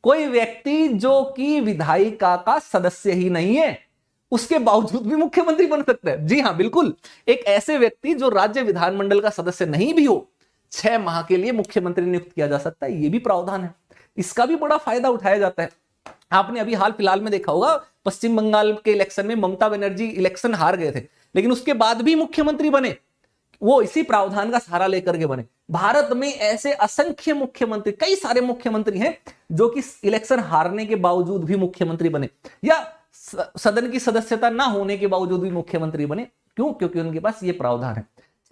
कोई व्यक्ति जो कि विधायिका का सदस्य ही नहीं है उसके बावजूद भी मुख्यमंत्री बन सकता है। जी हां, बिल्कुल, एक ऐसे व्यक्ति जो राज्य विधानमंडल का सदस्य नहीं भी हो, 6 माह के लिए मुख्यमंत्री नियुक्त किया जा सकता है। यह भी प्रावधान है, इसका भी बड़ा फायदा उठाया जाता है। आपने अभी हाल फिलहाल में देखा होगा, पश्चिम बंगाल के इलेक्शन में ममता बनर्जी इलेक्शन हार गए थे, लेकिन उसके बाद भी मुख्यमंत्री बने, वो इसी प्रावधान का सहारा लेकर के बने। भारत में ऐसे असंख्य मुख्यमंत्री, कई सारे मुख्यमंत्री हैं जो कि इलेक्शन हारने के बावजूद भी मुख्यमंत्री बने, या सदन की सदस्यता ना होने के बावजूद भी मुख्यमंत्री बने। क्यों? क्योंकि उनके पास ये प्रावधान है,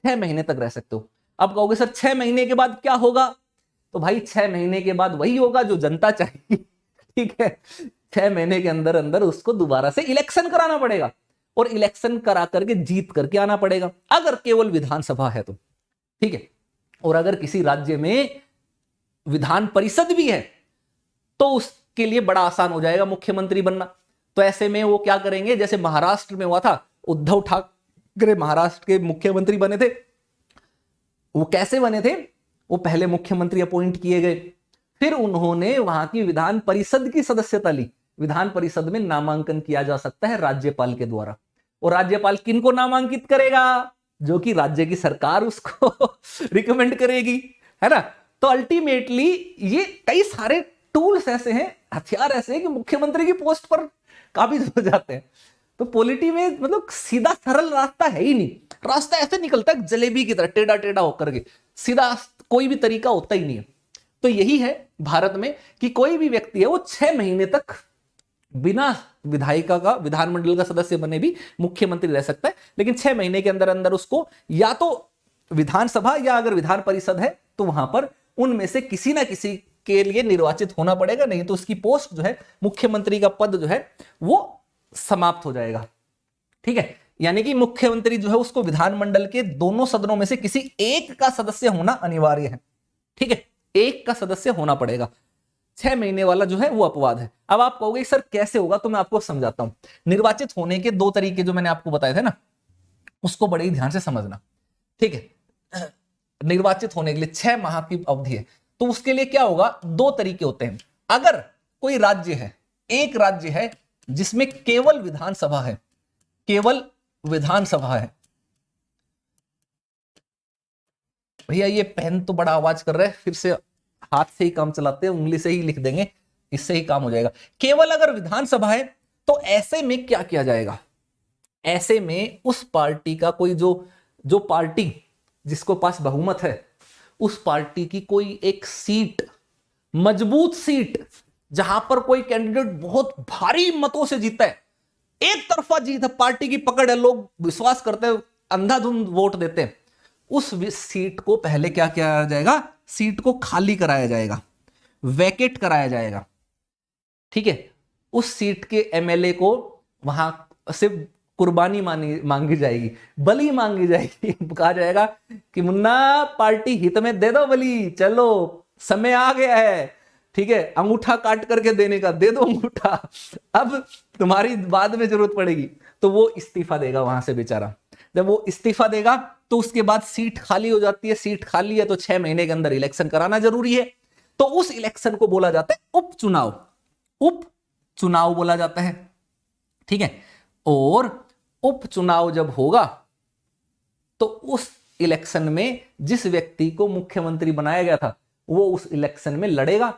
6 महीने तक रह सकते हो। अब कहोगे सर 6 महीने के बाद क्या होगा? तो भाई 6 महीने के बाद वही होगा जो जनता चाहेगी। ठीक है, 6 महीने के अंदर अंदर उसको दोबारा से इलेक्शन कराना पड़ेगा, और इलेक्शन करा करके जीत करके आना पड़ेगा, अगर केवल विधानसभा है तो। ठीक है, और अगर किसी राज्य में विधान परिषद भी है तो उसके लिए बड़ा आसान हो जाएगा मुख्यमंत्री बनना। तो ऐसे में वो क्या करेंगे, जैसे महाराष्ट्र में हुआ था, उद्धव ठाकरे महाराष्ट्र के मुख्यमंत्री बने थे। वो कैसे बने थे? वो पहले मुख्यमंत्री अपॉइंट किए गए, फिर उन्होंने वहां की विधान परिषद की सदस्यता ली। विधान परिषद में नामांकन किया जा सकता है राज्यपाल के द्वारा, और राज्यपाल किनको नामांकित करेगा? जो कि राज्य की सरकार उसको रिकमेंड करेगी, है ना। तो अल्टीमेटली ये कई सारे टूल्स ऐसे हैं, हथियार ऐसे हैं कि मुख्यमंत्री की पोस्ट पर काबिज हो जाते हैं। तो पॉलिटी में मतलब सीधा सरल रास्ता है ही नहीं, रास्ता ऐसे निकलता है जलेबी की तरह, टेढ़ा टेढ़ा होकर के, सीधा कोई भी तरीका होता ही नहीं है। तो यही है भारत में कि कोई भी व्यक्ति है वो 6 महीने तक बिना विधायिका का, विधानमंडल का सदस्य बने भी मुख्यमंत्री रह सकता है, लेकिन 6 महीने के अंदर अंदर उसको या तो विधानसभा या अगर विधान परिषद है तो वहां पर उनमें से किसी ना किसी के लिए निर्वाचित होना पड़ेगा, नहीं तो उसकी पोस्ट जो है, मुख्यमंत्री का पद जो है वो समाप्त हो जाएगा। ठीक है, यानी कि मुख्यमंत्री जो है उसको विधानमंडल के दोनों सदनों में से किसी एक का सदस्य होना अनिवार्य है। ठीक है, एक का सदस्य होना पड़ेगा। 6 महीने वाला जो है वो अपवाद है। अब आप कहोगे सर कैसे होगा, तो मैं आपको समझाता हूं। निर्वाचित होने के 2 तरीके जो मैंने आपको बताए थे ना, उसको बड़े ही ध्यान से समझना। ठीक है, निर्वाचित होने के लिए 6 माह की अवधि है, तो उसके लिए क्या होगा, 2 तरीके होते हैं। अगर कोई राज्य है, एक राज्य है जिसमें केवल विधानसभा है, केवल विधानसभा है। भैया ये पेन तो बड़ा आवाज कर रहा है, फिर से हाथ से ही काम चलाते हैं, उंगली से ही लिख देंगे, इससे ही काम हो जाएगा। केवल अगर विधानसभा है तो ऐसे में क्या किया जाएगा, ऐसे में उस पार्टी का कोई जो पार्टी जिसको पास बहुमत है, उस पार्टी की कोई एक सीट, मजबूत सीट, जहां पर कोई कैंडिडेट बहुत भारी मतों से जीता है, एक तरफा जीत है, पार्टी की पकड़ है, लोग विश्वास करते हैं, अंधाधुंध वोट देते हैं, उस सीट को पहले क्या किया जाएगा, सीट को खाली कराया जाएगा, वैकेट कराया जाएगा। ठीक है, उस सीट के एमएलए को वहां से कुर्बानी मांगी जाएगी, बलि मांगी जाएगी। कहा जाएगा कि मुन्ना पार्टी हित में दे दो बलि, चलो समय आ गया है। ठीक है, अंगूठा काट करके देने का, दे दो अंगूठा, अब तुम्हारी बाद में जरूरत पड़ेगी। तो वो इस्तीफा देगा वहां से बेचारा। जब वो इस्तीफा देगा तो उसके बाद सीट खाली हो जाती है। सीट खाली है तो 6 महीने के अंदर इलेक्शन कराना जरूरी है। तो उस इलेक्शन को बोला जाता है उपचुनाव, उपचुनाव बोला जाता है। ठीक है, और उपचुनाव जब होगा तो उस इलेक्शन में जिस व्यक्ति को मुख्यमंत्री बनाया गया था वो उस इलेक्शन में लड़ेगा।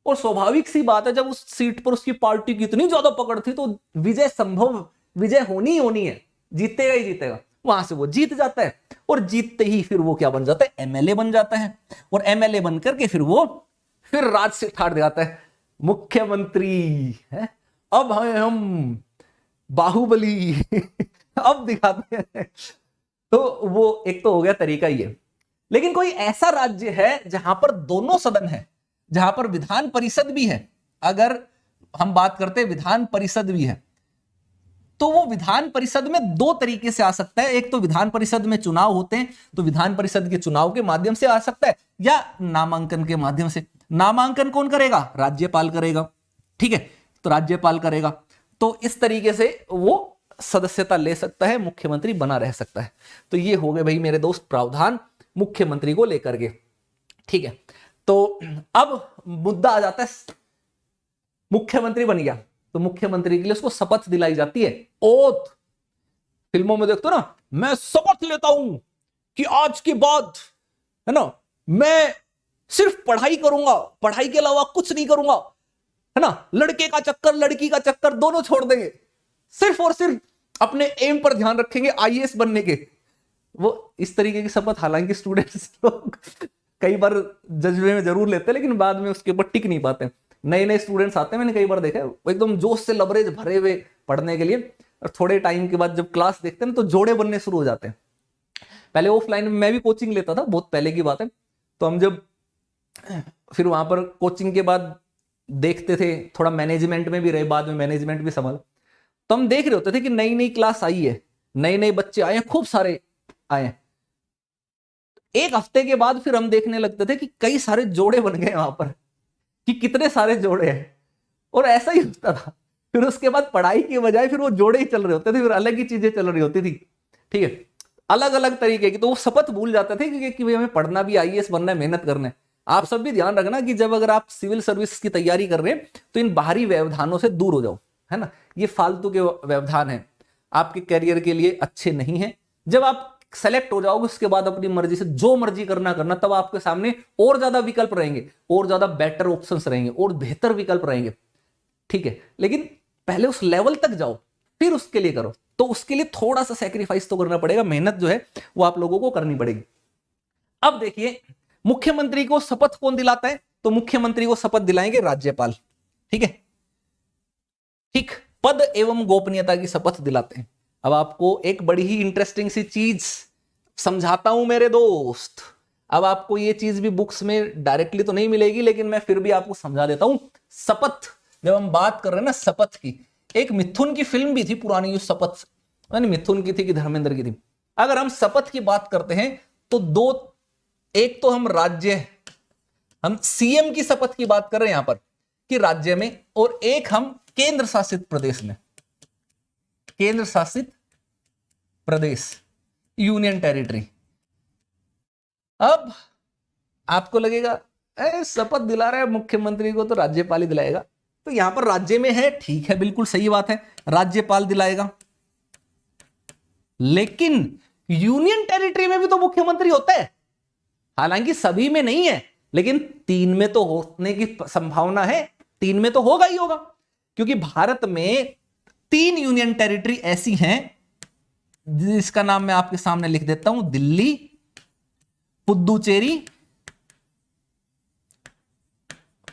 और स्वाभाविक सी बात है, जब उस सीट पर उसकी पार्टी की इतनी ज्यादा पकड़ थी तो विजय संभव, विजय होनी ही होनी है, जीतेगा ही जीतेगा। वहां से वो जीत जाता है, और जीतते ही फिर वो क्या बन जाता है, एमएलए बन जाता है। और एमएलए बन करके फिर राज से ठाड़ जाता है, मुख्यमंत्री है, अब हम बाहुबली अब दिखाते हैं। तो वो एक तो हो गया तरीका ये। लेकिन कोई ऐसा राज्य है जहां पर दोनों सदन है, जहां पर विधान परिषद भी है, अगर हम बात करते हैं विधान परिषद भी है, तो वो विधान परिषद में दो तरीके से आ सकता है। एक तो विधान परिषद में चुनाव होते हैं, तो विधान परिषद के चुनाव के माध्यम से आ सकता है, या नामांकन के माध्यम से। नामांकन कौन करेगा? राज्यपाल करेगा। ठीक है, तो राज्यपाल करेगा, तो इस तरीके से वो सदस्यता ले सकता है, मुख्यमंत्री बना रह सकता है। तो ये हो गए भाई मेरे दोस्त प्रावधान मुख्यमंत्री को लेकर के। ठीक है, तो अब मुद्दा आ जाता है, मुख्यमंत्री बन गया तो मुख्यमंत्री के लिए उसको शपथ दिलाई जाती है, ओथ। फिल्मों में देखते हो ना, मैं शपथ लेता हूं कि आज के बाद, है ना, मैं सिर्फ पढ़ाई करूंगा, पढ़ाई के अलावा कुछ नहीं करूंगा, है ना, लड़के का चक्कर लड़की का चक्कर दोनों छोड़ देंगे, सिर्फ और सिर्फ अपने एम पर ध्यान रखेंगे, आईएएस बनने के। वो इस तरीके की शपथ हालांकि स्टूडेंट्स लोग कई बार जज्बे में जरूर लेते हैं, लेकिन बाद में उसके ऊपर टिक नहीं पाते। नए नए स्टूडेंट्स आते हैं, मैंने कई बार देखा है, वो एकदम जोश से लबरेज भरे हुए पढ़ने के लिए, और थोड़े टाइम के बाद जब क्लास देखते हैं तो जोड़े बनने शुरू हो जाते हैं। पहले ऑफलाइन में मैं भी कोचिंग लेता था, बहुत पहले की बात है, तो हम जब फिर वहां पर कोचिंग के बाद देखते थे, थोड़ा मैनेजमेंट में भी रहे, बाद में मैनेजमेंट भी संभाला, तो हम देख रहे होते थे कि नई नई क्लास आई है, नए नए बच्चे आए हैं, खूब सारे आए हैं। एक हफ्ते के बाद फिर हम देखने लगते थे कि कई सारे जोड़े बन गए वहां पर, कि कितने सारे जोड़े हैं, और ऐसा ही होता था। फिर उसके बाद पढ़ाई के बजाय फिर वो जोड़े ही चल रहे होते थे, फिर अलग ही चीजें चल रही होती थी। ठीक है, अलग अलग तरीके की, तो वो शपथ भूल जाते थे कि भाई हमें पढ़ना भी, आईएएस बनना है, मेहनत करना है। आप सब भी ध्यान रखना कि जब अगर आप सिविल सर्विस की तैयारी कर रहे हैं तो इन बाहरी व्यवधानों से दूर हो जाओ, है ना। ये फालतू के व्यवधान है, आपके करियर के लिए अच्छे नहीं है। जब आप सेलेक्ट हो जाओगे उसके बाद अपनी मर्जी से जो मर्जी करना, तब आपके सामने और ज्यादा विकल्प रहेंगे, और ज्यादा बेटर ऑप्शंस रहेंगे, और बेहतर विकल्प रहेंगे। ठीक है, लेकिन पहले उस लेवल तक जाओ, फिर उसके लिए करो। तो उसके लिए थोड़ा सा सेक्रीफाइस तो करना पड़ेगा, मेहनत जो है वो आप लोगों को करनी पड़ेगी। अब देखिए, मुख्यमंत्री को शपथ कौन दिलाता है? तो मुख्यमंत्री को शपथ दिलाएंगे राज्यपाल। ठीक है, ठीक, पद एवं गोपनीयता की शपथ दिलाते हैं। अब आपको एक बड़ी ही इंटरेस्टिंग सी चीज समझाता हूं मेरे दोस्त। अब आपको ये चीज भी बुक्स में डायरेक्टली तो नहीं मिलेगी, लेकिन मैं फिर भी आपको समझा देता हूं। शपथ, जब हम बात कर रहे हैं ना शपथ की, एक मिथुन की फिल्म भी थी पुरानी, शपथ, मिथुन की थी कि धर्मेंद्र की थी। अगर हम शपथ की बात करते हैं तो दो, एक तो हम सीएम की शपथ की बात कर रहे हैं यहां पर कि राज्य में, और एक हम केंद्र शासित प्रदेश में, केंद्र शासित प्रदेश, यूनियन टेरिटरी। अब आपको लगेगा शपथ दिला रहा है मुख्यमंत्री को तो राज्यपाल ही दिलाएगा, तो यहां पर राज्य में है, ठीक है, बिल्कुल सही बात है, राज्यपाल दिलाएगा। लेकिन यूनियन टेरिटरी में भी तो मुख्यमंत्री होता है, हालांकि सभी में नहीं है, लेकिन 3 में तो होने की संभावना है, 3 में तो होगा ही होगा, क्योंकि भारत में 3 यूनियन टेरिटरी ऐसी हैं जिसका नाम मैं आपके सामने लिख देता हूं, दिल्ली, पुदुचेरी,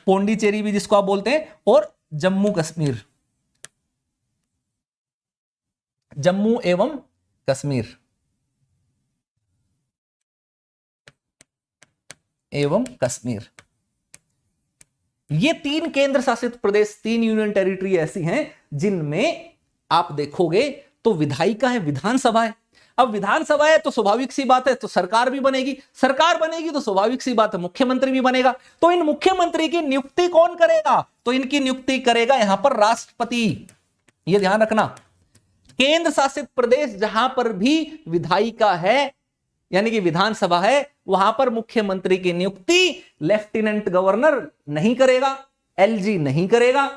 पौंडीचेरी भी जिसको आप बोलते हैं, और जम्मू कश्मीर, जम्मू एवं कश्मीर एवं कश्मीर। ये 3 केंद्र शासित प्रदेश, 3 यूनियन टेरिटरी ऐसी हैं जिनमें आप देखोगे तो विधायिका है, विधानसभा है। अब विधानसभा है तो स्वाभाविक सी बात है, तो सरकार भी बनेगी, सरकार बनेगी तो स्वाभाविक सी बात है मुख्यमंत्री भी बनेगा। तो इन मुख्यमंत्री की नियुक्ति कौन करेगा? तो इनकी नियुक्ति करेगा यहां पर राष्ट्रपति। यह ध्यान रखना, केंद्र शासित प्रदेश जहां पर भी विधायिका है, यानी कि विधानसभा है, वहां पर मुख्यमंत्री की नियुक्ति लेफ्टिनेंट गवर्नर नहीं करेगा, एलजी नहीं करेगा,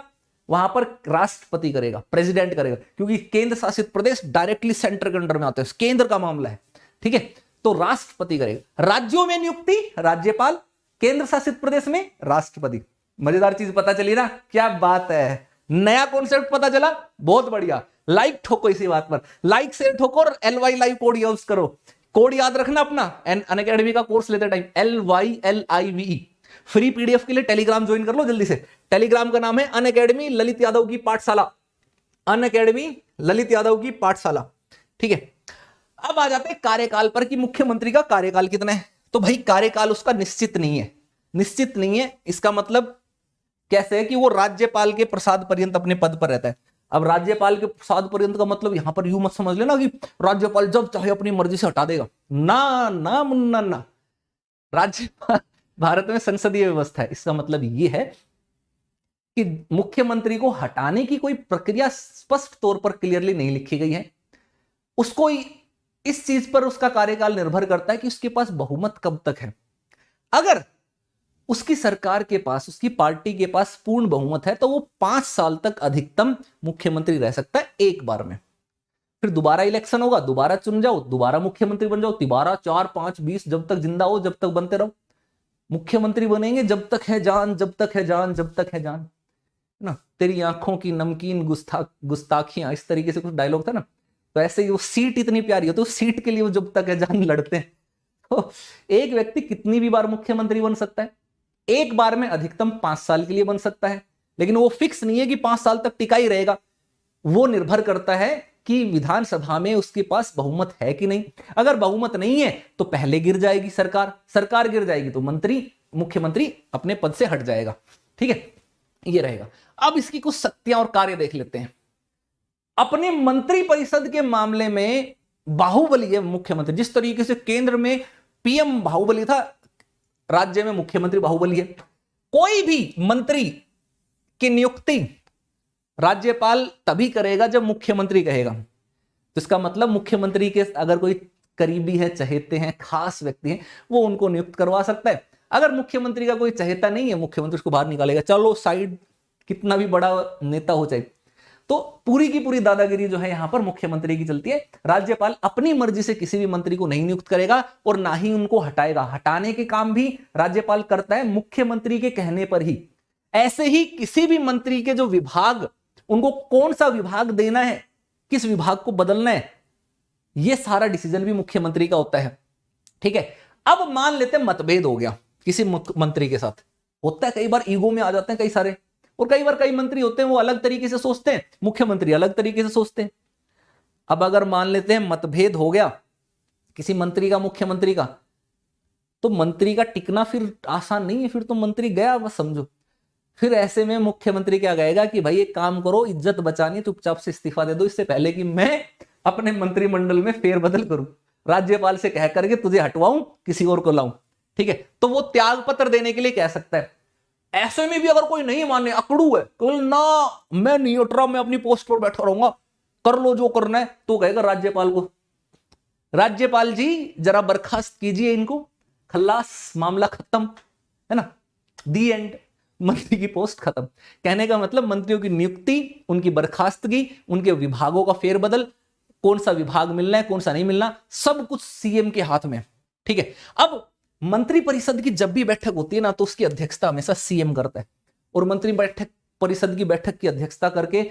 वहां पर राष्ट्रपति करेगा, प्रेसिडेंट करेगा, क्योंकि केंद्र शासित प्रदेश डायरेक्टली सेंटर के अंडर में आते हैं, केंद्र का मामला है। ठीक है, तो राष्ट्रपति करेगा। राज्यों में नियुक्ति राज्यपाल, केंद्र शासित प्रदेश में राष्ट्रपति। मजेदार चीज पता चली ना, क्या बात है, नया कॉन्सेप्ट पता चला, बहुत बढ़िया। लाइक ठोको इसी बात पर, लाइक शेयर ठोको और LY लाइव कोड यूज करो। कोड याद रखना अपना, अनअकैडमी का कोर्स लेते टाइम LYLIVE। फ्री PDF के लिए टेलीग्राम ज्वाइन कर लो जल्दी से। टेलीग्राम का नाम है अनअकैडमी ललित यादव की पाठशाला, अनअकैडमी ललित यादव की पाठशाला। ठीक है, अब आ जाते हैं कार्यकाल पर कि मुख्यमंत्री का कार्यकाल कितना है। तो भाई कार्यकाल उसका निश्चित नहीं है, निश्चित नहीं है। इसका मतलब कैसे है कि वो राज्यपाल के प्रसाद पर्यंत अपने पद पर रहता है। अब राज्यपाल के साध पर्यंत का मतलब यहां पर यूं मत समझ लेना कि राज्यपाल जब चाहे अपनी मर्जी से हटा देगा, ना ना मुन्ना ना। राज्यपाल, भारत में संसदीय व्यवस्था है, इसका मतलब यह है कि मुख्यमंत्री को हटाने की कोई प्रक्रिया स्पष्ट तौर पर क्लियरली नहीं लिखी गई है। उसको इस चीज पर उसका कार्यकाल निर्भर करता है कि उसके पास बहुमत कब तक है। अगर उसकी सरकार के पास, उसकी पार्टी के पास पूर्ण बहुमत है तो वो 5 साल तक अधिकतम मुख्यमंत्री रह सकता है एक बार में। फिर दोबारा इलेक्शन होगा, दोबारा चुन जाओ, दोबारा मुख्यमंत्री बन जाओ, दोबारा 4, 5, 20, जब तक जिंदा हो जब तक बनते रहो। मुख्यमंत्री बनेंगे जब तक है जान, जब तक है जान, जब तक है जान, ना तेरी आंखों की नमकीन गुस्ताखियां, इस तरीके से कुछ डायलॉग था ना। तो ऐसे ही वो सीट इतनी प्यारी हो तो सीट के लिए वो जब तक है जान लड़ते हैं। तो एक व्यक्ति कितनी भी बार मुख्यमंत्री बन सकता है, एक बार में अधिकतम 5 साल के लिए बन सकता है, लेकिन वो फिक्स नहीं है कि 5 साल तक टिका ही रहेगा। वो निर्भर करता है कि विधानसभा में उसके पास बहुमत है कि नहीं। अगर बहुमत नहीं है तो पहले गिर जाएगी सरकार, सरकार गिर जाएगी तो मुख्यमंत्री अपने पद से हट जाएगा। ठीक है, ये रहेगा। अब इसकी कुछ शक्तियां और कार्य देख लेते हैं। अपने मंत्री परिषद के मामले में बाहुबली है मुख्यमंत्री। जिस तरीके से केंद्र में पीएम बाहुबली था, राज्य में मुख्यमंत्री बाहुबली है। कोई भी मंत्री की नियुक्ति राज्यपाल तभी करेगा जब मुख्यमंत्री कहेगा। तो इसका मतलब मुख्यमंत्री के अगर कोई करीबी है, चहेते हैं, खास व्यक्ति हैं, वो उनको नियुक्त करवा सकता है। अगर मुख्यमंत्री का कोई चहेता नहीं है, मुख्यमंत्री उसको बाहर निकालेगा, चलो साइड, कितना भी बड़ा नेता हो जाए। तो पूरी की पूरी दादागिरी जो है यहां पर मुख्यमंत्री की चलती है। राज्यपाल अपनी मर्जी से किसी भी मंत्री को नहीं नियुक्त करेगा और ना ही उनको हटाएगा। हटाने के काम भी राज्यपाल करता है मुख्यमंत्री के कहने पर ही। ऐसे ही किसी भी मंत्री के जो विभाग, उनको कौन सा विभाग देना है, किस विभाग को बदलना है, यह सारा डिसीजन भी मुख्यमंत्री का होता है। ठीक है, अब मान लेते हैं मतभेद हो गया किसी मंत्री के साथ। होता है कई बार ईगो में आ जाते हैं कई सारे, और कई बार कई मंत्री होते हैं वो अलग तरीके से सोचते हैं, मुख्यमंत्री अलग तरीके से सोचते हैं। अब अगर मान लेते हैं मतभेद हो गया किसी मंत्री का मुख्यमंत्री का, तो मंत्री का टिकना फिर आसान नहीं है। फिर तो मंत्री गया बस समझो। फिर ऐसे में मुख्यमंत्री क्या कहेगा कि भाई एक काम करो, इज्जत बचानी, चुपचाप से इस्तीफा दे दो, इससे पहले कि मैं अपने मंत्रिमंडल में फेरबदल करूं, राज्यपाल से कह करके तुझे हटवाऊं, किसी और को लाऊं। ठीक है, तो वो त्याग पत्र देने के लिए कह सकता है। ऐसे में भी अगर कोई नहीं माने, अकड़ू है, तो ना मैं नहीं उठ रहा, मैं अपनी पोस्ट पर बैठा रहूंगा, कर लो जो करना है, तो कहेगा राज्यपाल को, राज्यपाल जी जरा बर्खास्त कीजिए इनको, खल्लास, मामला खत्म, है ना, दी एंड, मंत्री की पोस्ट खत्म। कहने का मतलब मंत्रियों की नियुक्ति, उनकी बर्खास्तगी, उनके विभागों का फेरबदल, कौन सा विभाग मिलना है कौन सा नहीं मिलना, सब कुछ सीएम के हाथ में। ठीक है, अब मंत्री परिषद की जब भी बैठक होती है ना, तो उसकी अध्यक्षता हमेशा सीएम करता है, और मंत्री परिषद की बैठक की अध्यक्षता करके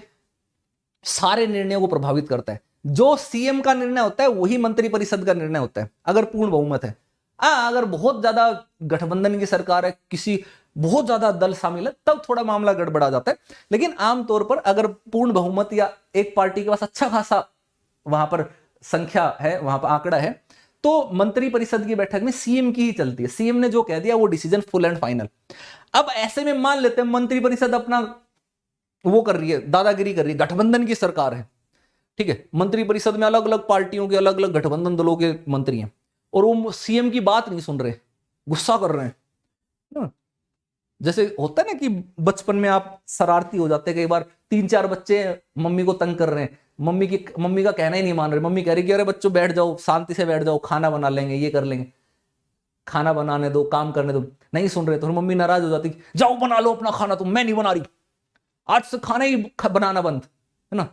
सारे निर्णयों को प्रभावित करता है। जो सीएम का निर्णय होता है वही मंत्री परिषद का निर्णय होता है, अगर पूर्ण बहुमत है। अगर बहुत ज्यादा गठबंधन की सरकार है, किसी बहुत ज्यादा दल शामिल है, तब थोड़ा मामला गड़बड़ा जाता है। लेकिन आमतौर पर अगर पूर्ण बहुमत या एक पार्टी के पास अच्छा खासा वहां पर संख्या है, वहां पर आंकड़ा है, तो मंत्री परिषद की बैठक में सीएम की ही चलती है। सीएम ने जो कह दिया वो डिसीजन फुल एंड फाइनल। अब ऐसे में मान लेते हैं मंत्री परिषद अपना वो कर रही है, दादागिरी कर रही है, गठबंधन की सरकार है। ठीक है, मंत्री परिषद में अलग अलग पार्टियों के, अलग अलग गठबंधन दलों के मंत्री हैं, और वो सीएम की बात नहीं सुन रहे, गुस्सा कर रहे हैं। जैसे होता है ना कि बचपन में आप शरारती हो जाते हैं, कई बार 3-4 बच्चे मम्मी को तंग कर रहे हैं, मम्मी का कहना ही नहीं मान रहे, मम्मी कह रही कि अरे बच्चों बैठ जाओ, शांति से बैठ जाओ, खाना बना लेंगे, ये कर लेंगे, खाना बनाने दो, काम करने दो, नहीं सुन रहे, तो मम्मी नाराज हो जाती, जाओ बना लो अपना खाना, तुम, मैं नहीं बना रही, आज से खाना ही बनाना बंद, है ना।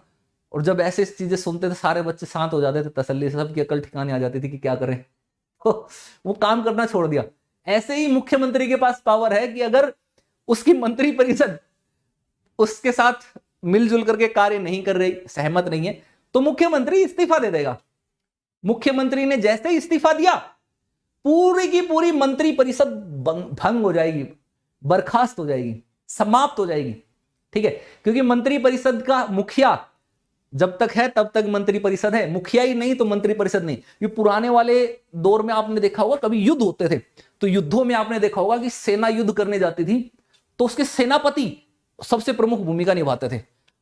और जब ऐसे चीजें सुनते थे सारे बच्चे शांत हो जाते थे, तसल्ली से, सबकी अकल ठिकाने आ जाती थी कि क्या करें, तो वो काम करना छोड़ दिया। ऐसे ही मुख्यमंत्री के पास पावर है कि अगर उसकी मंत्री परिषद उसके साथ मिलजुल करके कार्य नहीं कर रही, सहमत नहीं है, तो मुख्यमंत्री इस्तीफा दे देगा। मुख्यमंत्री ने जैसे ही इस्तीफा दिया, पूरी की पूरी मंत्री परिषद भंग हो जाएगी, बर्खास्त हो जाएगी, समाप्त हो जाएगी। ठीक है, क्योंकि मंत्री परिषद का मुखिया जब तक है तब तक मंत्री परिषद है, मुखिया ही नहीं तो मंत्री परिषद नहीं। ये पुराने वाले दौर में आपने देखा होगा, कभी युद्ध होते थे तो युद्धों में आपने देखा होगा कि सेना युद्ध करने जाती थी तो उसके सेनापति सबसे प्रमुख भूमिका निभाते थे।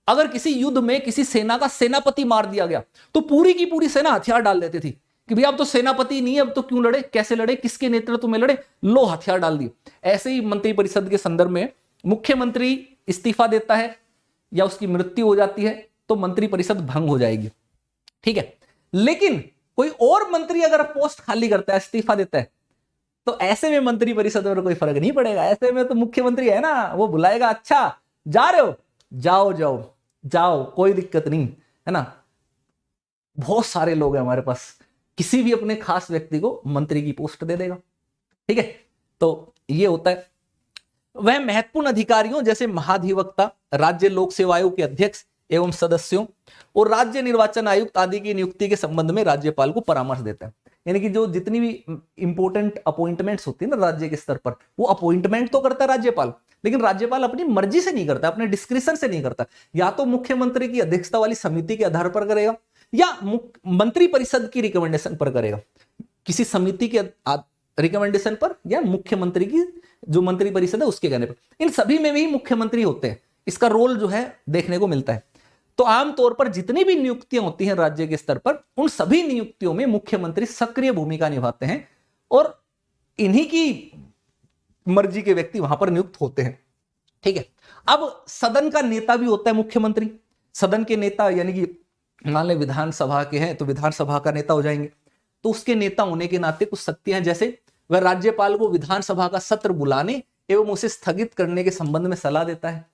अगर किसी युद्ध में किसी सेना का सेनापति मार दिया गया तो पूरी की पूरी सेना हथियार डाल देती थी कि भैया अब तो सेनापति नहीं है, अब तो क्यों लड़े, कैसे लड़े, किसके नेतृत्व में लड़े, लो हथियार डाल दिए। ऐसे ही मंत्रिपरिषद के संदर्भ में मुख्यमंत्री इस्तीफा देता है या उसकी मृत्यु हो जाती है तो मंत्रिपरिषद भंग हो जाएगी, ठीक है। लेकिन कोई और मंत्री अगर पोस्ट खाली करता है, इस्तीफा देता है, तो ऐसे में मंत्रिपरिषद में कोई फर्क नहीं पड़ेगा। ऐसे में तो मुख्यमंत्री है ना, वो बुलाएगा, अच्छा जा रहे हो, जाओ जाओ जाओ, कोई दिक्कत नहीं है ना। बहुत सारे लोग हैं हमारे पास, किसी भी अपने खास व्यक्ति को मंत्री की पोस्ट दे देगा, ठीक है। तो ये होता है। वह महत्वपूर्ण अधिकारियों जैसे महाधिवक्ता, राज्य लोक सेवा आयोग के अध्यक्ष एवं सदस्यों और राज्य निर्वाचन आयुक्त आदि की नियुक्ति के संबंध में राज्यपाल को परामर्श देता है। यानी कि जो जितनी भी इंपॉर्टेंट अपॉइंटमेंट्स होती है ना राज्य के स्तर पर, वो अपॉइंटमेंट तो करता है राज्यपाल, लेकिन राज्यपाल अपनी मर्जी से नहीं करता, अपने डिस्क्रिप्शन से नहीं करता। या तो मुख्यमंत्री की अध्यक्षता वाली समिति के आधार पर करेगा या मंत्रिपरिषद की रिकमेंडेशन पर करेगा, किसी समिति के रिकमेंडेशन पर या मुख्यमंत्री की जो मंत्रिपरिषद है उसके कहने पर। इन सभी में भी मुख्यमंत्री होते हैं, इसका रोल जो है देखने को मिलता है। तो आमतौर पर जितनी भी नियुक्तियां होती हैं राज्य के स्तर पर, उन सभी नियुक्तियों में मुख्यमंत्री सक्रिय भूमिका निभाते हैं और इन्हीं की मर्जी के व्यक्ति वहां पर नियुक्त होते हैं, ठीक है। अब सदन का नेता भी होता है मुख्यमंत्री। सदन के नेता यानी कि मान लें विधानसभा के हैं तो विधानसभा का नेता हो जाएंगे, तो उसके नेता होने के नाते कुछ शक्तियां, जैसे वह राज्यपाल को विधानसभा का सत्र बुलाने एवं उसे स्थगित करने के संबंध में सलाह देता है।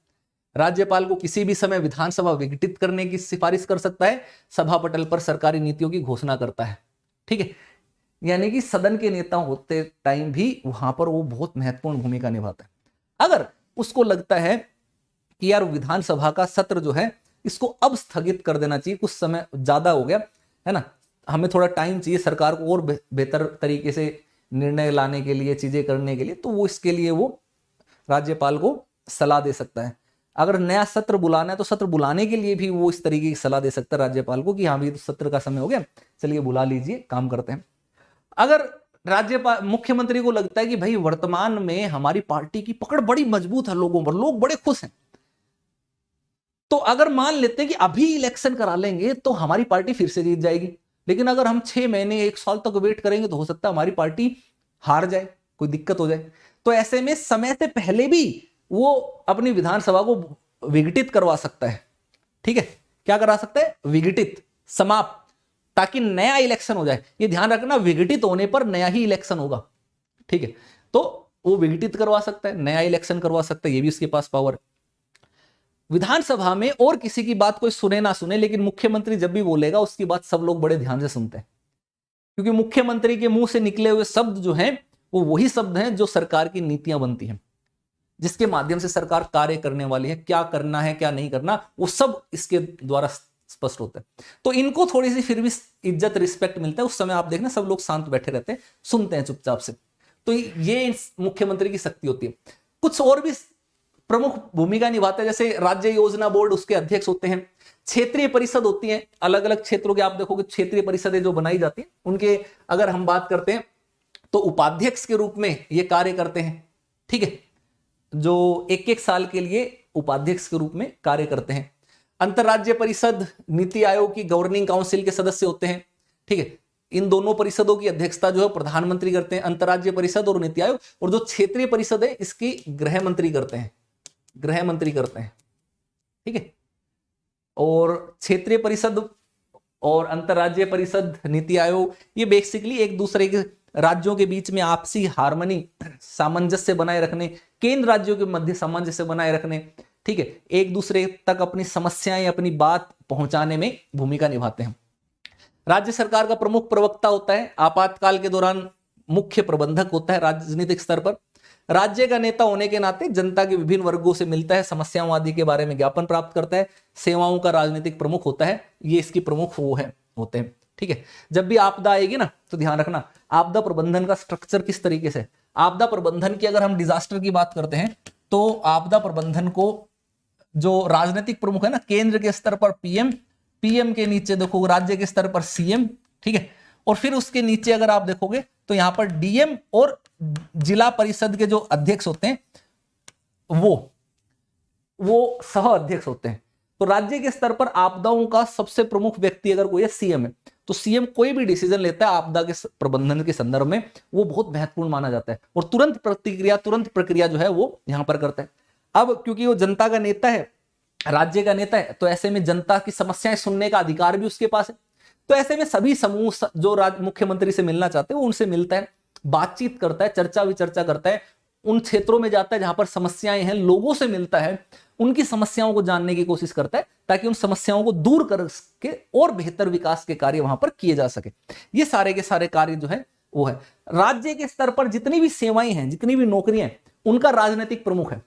राज्यपाल को किसी भी समय विधानसभा विघटित करने की सिफारिश कर सकता है, सभा पटल पर सरकारी नीतियों की घोषणा करता है, ठीक है। यानी कि सदन के नेता होते टाइम भी वहां पर वो बहुत महत्वपूर्ण भूमिका निभाता है। अगर उसको लगता है कि यार विधानसभा का सत्र जो है इसको अब स्थगित कर देना चाहिए, कुछ समय ज्यादा हो गया है ना, हमें थोड़ा टाइम चाहिए सरकार को और बेहतर तरीके से निर्णय लाने के लिए, चीजें करने के लिए, तो वो इसके लिए वो राज्यपाल को सलाह दे सकता है। अगर नया सत्र बुलाना है तो सत्र बुलाने के लिए भी वो इस तरीके की सलाह दे सकता है राज्यपाल को कि हाँ भी तो सत्र का समय हो गया, चलिए बुला लीजिए, काम करते हैं। अगर राज्यपाल मुख्यमंत्री को लगता है कि भाई वर्तमान में हमारी पार्टी की पकड़ बड़ी मजबूत है लोगों पर, लोग बड़े खुश हैं, तो अगर मान लेते हैं कि अभी इलेक्शन करा लेंगे तो हमारी पार्टी फिर से जीत जाएगी, लेकिन अगर हम 6 महीने 1 साल तक वेट करेंगे तो हो सकता है हमारी पार्टी हार जाए, कोई दिक्कत हो जाए। तो ऐसे में समय से पहले भी वो अपनी विधानसभा को विघटित करवा सकता है, ठीक है। क्या करा सकता है? विघटित, समाप्त, ताकि नया इलेक्शन हो जाए। ये ध्यान रखना, विघटित होने पर नया ही इलेक्शन होगा, ठीक है। तो वो विघटित करवा सकता है, नया इलेक्शन करवा सकता है, ये भी उसके पास पावर है। विधानसभा में और किसी की बात कोई सुने ना सुने, लेकिन मुख्यमंत्री जब भी बोलेगा उसकी बात सब लोग बड़े ध्यान से सुनते हैं, क्योंकि मुख्यमंत्री के मुंह से निकले हुए शब्द जो हैं वो वही शब्द हैं जो सरकार की नीतियां बनती हैं, जिसके माध्यम से सरकार कार्य करने वाली है। क्या करना है क्या नहीं करना वो सब इसके द्वारा स्पष्ट होता है। तो इनको थोड़ी सी फिर भी इज्जत रिस्पेक्ट मिलता है। उस समय आप देखना सब लोग शांत बैठे रहते हैं, सुनते हैं चुपचाप से। तो ये मुख्यमंत्री की शक्ति होती है। कुछ और भी प्रमुख भूमिका निभाते हैं, जैसे राज्य योजना बोर्ड, उसके अध्यक्ष होते हैं। क्षेत्रीय परिषद होती है, अलग अलग क्षेत्रों के आप देखोगे क्षेत्रीय परिषदें जो बनाई जाती हैं, उनके अगर हम बात करते हैं तो उपाध्यक्ष के रूप में ये कार्य करते हैं, ठीक है, जो 1-1 साल के लिए उपाध्यक्ष के रूप में कार्य करते हैं। अंतरराज्य परिषद नीति आयोग की गवर्निंग काउंसिल के सदस्य होते हैं, ठीक है। इन दोनों परिषदों की अध्यक्षता जो है प्रधानमंत्री करते हैं, अंतरराज्य परिषद और नीति आयोग। और जो क्षेत्रीय परिषद है इसकी गृह मंत्री करते हैं, गृह मंत्री करते हैं, ठीक है। और क्षेत्रीय परिषद और अंतरराज्य परिषद, नीति आयोग, ये बेसिकली एक दूसरे के राज्यों के बीच में आपसी हार्मनी, सामंजस्य बनाए रखने, केंद्र राज्यों के मध्य सामंजस्य बनाए रखने, ठीक है, एक दूसरे तक अपनी समस्याएं, अपनी बात पहुंचाने में भूमिका निभाते हैं। राज्य सरकार का प्रमुख प्रवक्ता होता है, आपातकाल के दौरान मुख्य प्रबंधक होता है राजनीतिक स्तर पर। राज्य का नेता होने के नाते जनता के विभिन्न वर्गों से मिलता है, समस्याओं आदि के बारे में ज्ञापन प्राप्त करता है। सेवाओं का राजनीतिक प्रमुख होता है, ये इसकी प्रमुख वो है होते हैं, ठीक है। जब भी आपदा आएगी ना तो ध्यान रखना आपदा प्रबंधन का स्ट्रक्चर किस तरीके से। आपदा प्रबंधन की अगर हम डिजास्टर की बात करते हैं तो आपदा प्रबंधन को जो राजनीतिक प्रमुख है ना, केंद्र के स्तर पर पीएम, पीएम के नीचे देखो राज्य के स्तर पर सीएम, ठीक है, और फिर उसके नीचे अगर आप देखोगे तो यहां पर डीएम और जिला परिषद के जो अध्यक्ष होते हैं वो सह अध्यक्ष होते हैं। तो राज्य के स्तर पर आपदाओं का सबसे प्रमुख व्यक्ति अगर कोई है, सीएम है। तो सीएम कोई भी डिसीजन लेता है आपदा के प्रबंधन के संदर्भ में, वो बहुत महत्वपूर्ण माना जाता है और तुरंत प्रतिक्रिया, तुरंत प्रक्रिया जो है वो यहां पर करता है। अब क्योंकि वो जनता का नेता है, राज्य का नेता है, तो ऐसे में जनता की समस्याएं सुनने का अधिकार भी उसके पास है। तो ऐसे में सभी समूह जो मुख्यमंत्री से मिलना चाहते हैं वो उनसे मिलता है, बातचीत करता है, चर्चा विचर्चा करता है, उन क्षेत्रों में जाता है जहां पर समस्याएं हैं, लोगों से मिलता है, उनकी समस्याओं को जानने की कोशिश करता है ताकि उन समस्याओं को दूर करके और बेहतर विकास के कार्य वहां पर किए जा सके। ये सारे के सारे कार्य जो है वो है। राज्य के स्तर पर जितनी भी सेवाएं हैं, जितनी भी नौकरियां हैं, उनका राजनीतिक प्रमुख है,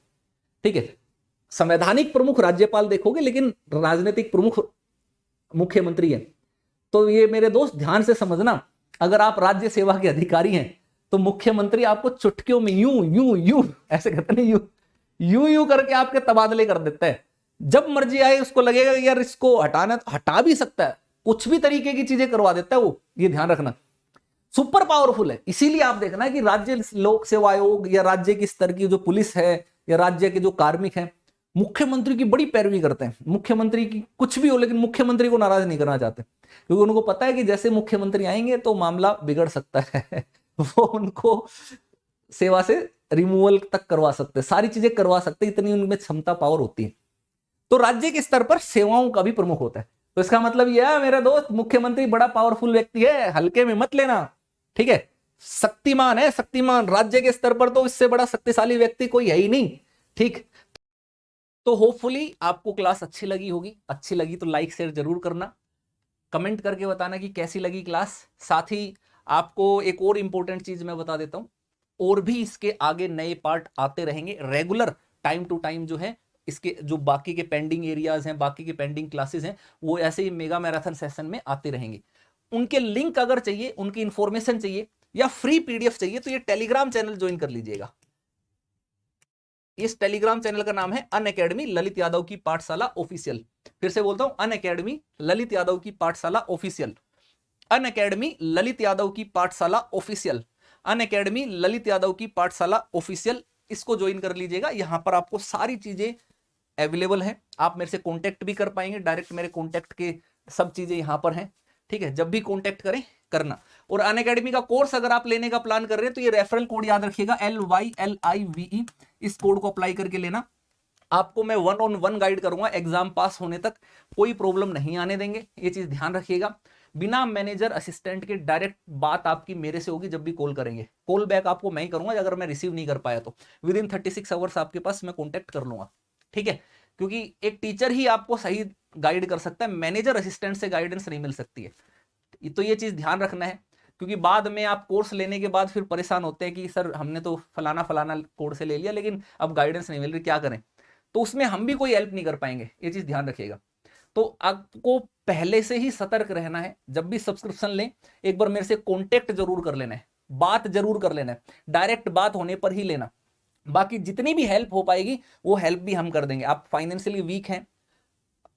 ठीक है। संवैधानिक प्रमुख राज्यपाल देखोगे, लेकिन राजनीतिक प्रमुख मुख्यमंत्री है। तो ये मेरे दोस्त ध्यान से समझना, अगर आप राज्य सेवा के अधिकारी हैं तो मुख्यमंत्री आपको चुटकियों में यूं यूं यूं ऐसे कहते हैं, यूं यूं यूं करके आपके तबादले कर देता है। जब मर्जी आए उसको लगेगा यार इसको हटाना, तो हटा भी सकता है, कुछ भी तरीके की चीजें करवा देता है वो, ये ध्यान रखना। सुपर पावरफुल है, इसीलिए आप देखना कि राज्य लोक सेवा आयोग या राज्य की स्तर की जो पुलिस है या राज्य के जो कार्मिक हैं, मुख्यमंत्री की बड़ी पैरवी करते हैं। मुख्यमंत्री की कुछ भी हो, लेकिन मुख्यमंत्री को नाराज नहीं करना चाहते, क्योंकि उनको पता है कि जैसे मुख्यमंत्री आएंगे तो मामला बिगड़ सकता है वो उनको सेवा से रिमूवल तक करवा सकते, सारी चीजें करवा सकते, इतनी उनमें क्षमता, पावर होती है। तो राज्य के स्तर पर सेवाओं का भी प्रमुख होता है। तो इसका मतलब यह है मेरा दोस्त, मुख्यमंत्री बड़ा पावरफुल व्यक्ति है, हल्के में मत लेना, ठीक है। शक्तिमान है, शक्तिमान। राज्य के स्तर पर तो इससे बड़ा शक्तिशाली व्यक्ति कोई है ही नहीं, ठीक। तो होपफुली आपको क्लास अच्छी लगी होगी। अच्छी लगी तो लाइक शेयर जरूर करना, कमेंट करके बताना कि कैसी लगी क्लास। साथ ही आपको एक और इंपॉर्टेंट चीज मैं बता देता हूं, और भी इसके आगे नए पार्ट आते रहेंगे रेगुलर, टाइम टू टाइम जो है। इसके जो बाकी के पेंडिंग एरियाज हैं, बाकी के पेंडिंग क्लासेस हैं, वो ऐसे ही मेगा मैराथन सेशन में आते रहेंगे। उनके लिंक अगर चाहिए, उनकी इंफॉर्मेशन चाहिए या फ्री पीडीएफ चाहिए, तो ये टेलीग्राम चैनल ज्वाइन कर लीजिएगा। इस टेलीग्राम चैनल का नाम है अनअकैडमी ललित यादव की पाठशाला ऑफिशियल। फिर से बोलता हूं, अनअकैडमी ललित यादव की पाठशाला ऑफिशियल, अनअकैडमी ललित यादव की पाठशाला ऑफिशियल, अनअकैडमी ललित यादव की पाठशाला ऑफिशियल। इसको ज्वाइन कर लीजिएगा। यहां पर आपको सारी चीजें अवेलेबल है, आप मेरे से कांटेक्ट भी कर पाएंगे, डायरेक्ट मेरे कांटेक्ट के सब चीजें यहां पर हैं, ठीक है। जब भी कांटेक्ट करें करना। और अनअकैडमी का कोर्स अगर आप लेने का प्लान कर रहे हैं तो ये रेफरल कोड याद रखिएगा, LYLIVE, इस कोड को अप्लाई करके लेना। आपको मैं 1-on-1 गाइड करूंगा, एग्जाम पास होने तक कोई प्रॉब्लम नहीं आने देंगे, ये चीज ध्यान रखिएगा। बिना मैनेजर असिस्टेंट के डायरेक्ट बात आपकी मेरे से होगी जब भी कॉल करेंगे। कॉल बैक आपको मैं ही करूंगा, अगर मैं रिसीव नहीं कर पाया तो विदिन 36 आवर्स आपके पास मैं कॉन्टेक्ट कर लूंगा, ठीक है। क्योंकि एक टीचर ही आपको सही गाइड कर सकता है, मैनेजर असिस्टेंट से गाइडेंस नहीं मिल सकती है। तो ये चीज ध्यान रखना है, क्योंकि बाद में आप कोर्स लेने के बाद फिर परेशान होते हैं कि सर हमने तो फलाना फलाना कोर्स से ले लिया, लेकिन अब गाइडेंस नहीं मिल रही, क्या करें। तो उसमें हम भी कोई हेल्प नहीं कर पाएंगे, ये चीज ध्यान रखिएगा। तो आपको पहले से ही सतर्क रहना है। जब भी सब्सक्रिप्शन लें, एक बार मेरे से कांटेक्ट जरूर कर लेना है, बात जरूर कर लेना है, डायरेक्ट बात होने पर ही लेना। बाकी जितनी भी हेल्प हो पाएगी वो हेल्प भी हम कर देंगे। आप फाइनेंशियली वीक हैं,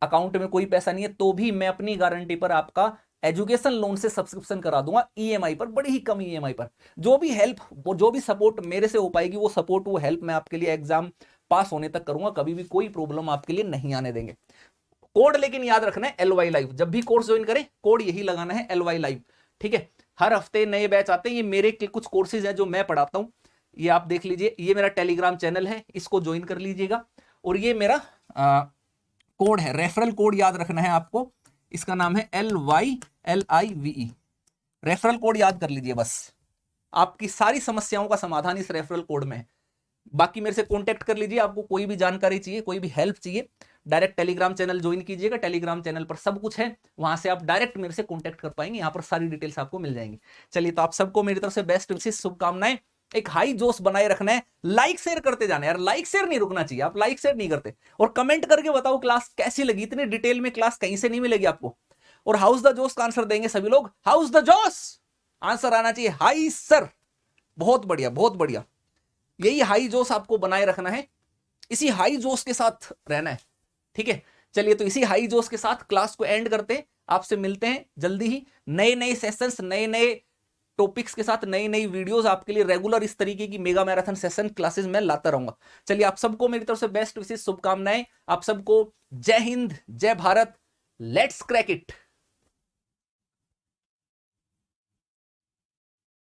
अकाउंट में कोई पैसा नहीं है, तो भी मैं अपनी गारंटी पर आपका एजुकेशन लोन से सब्सक्रिप्शन करा दूंगा, ईएमआई पर, बड़ी ही कम ईएमआई पर। जो भी हेल्प, जो भी सपोर्ट मेरे से हो पाएगी, वो सपोर्ट, वो हेल्प मैं आपके लिए एग्जाम पास होने तक करूंगा। कभी भी कोई प्रॉब्लम आपके लिए नहीं आने देंगे। कोड लेकिन याद रखना है LY लाइव, जब भी कोर्स ज्वाइन करें कोड यही लगाना है LY लाइव, ठीक है। हर हफ्ते नए बैच आते हैं, ये मेरे कुछ कोर्सेज हैं जो मैं पढ़ाता हूं, ये आप देख लीजिए। ये मेरा टेलीग्राम चैनल है, इसको ज्वाइन कर लीजिएगा। और ये मेरा कोड है, रेफरल कोड याद रखना है आपको, इसका नाम है LYLIVE, रेफरल कोड याद कर लीजिए बस। आपकी सारी समस्याओं का समाधान इस रेफरल कोड में है। बाकी मेरे से कांटेक्ट कर लीजिए, आपको कोई भी जानकारी चाहिए, कोई भी हेल्प चाहिए, डायरेक्ट टेलीग्राम चैनल ज्वाइन कीजिएगा। टेलीग्राम चैनल पर सब कुछ है, वहां से आप डायरेक्ट मेरे से कांटेक्ट कर पाएंगे, यहाँ पर सारी डिटेल्स आपको मिल जाएंगी। चलिए, तो आप सबको मेरी तरफ से बेस्ट विशेष शुभकामनाएं। एक हाई जोश बनाए रखना है, लाइक शेयर करते जाना है यार, लाइक शेयर नहीं रुकना चाहिए। आप लाइक शेयर नहीं करते, और कमेंट करके बताओ क्लास कैसी लगी। इतनी डिटेल में क्लास कहीं से नहीं मिलेगी आपको। और हाउस द जोश का आंसर देंगे सभी लोग, हाउस द जोश आंसर आना चाहिए, हाई सर। बहुत बढ़िया, बहुत बढ़िया। यही हाई जोश आपको बनाए रखना है, इसी हाई जोश के साथ रहना है, ठीक है। चलिए, तो इसी हाई जोश के साथ क्लास को एंड करते हैं। आपसे मिलते हैं जल्दी ही, नए नए सेशंस, नए नए टॉपिक्स के साथ नई नई वीडियोस आपके लिए रेगुलर इस तरीके की मेगा मैराथन सेशन क्लासेस में लाता रहूंगा। चलिए आप सबको मेरी तरफ से बेस्ट विशेष शुभकामनाएं। आप सबको जय हिंद, जय भारत, लेट्स क्रैक इट।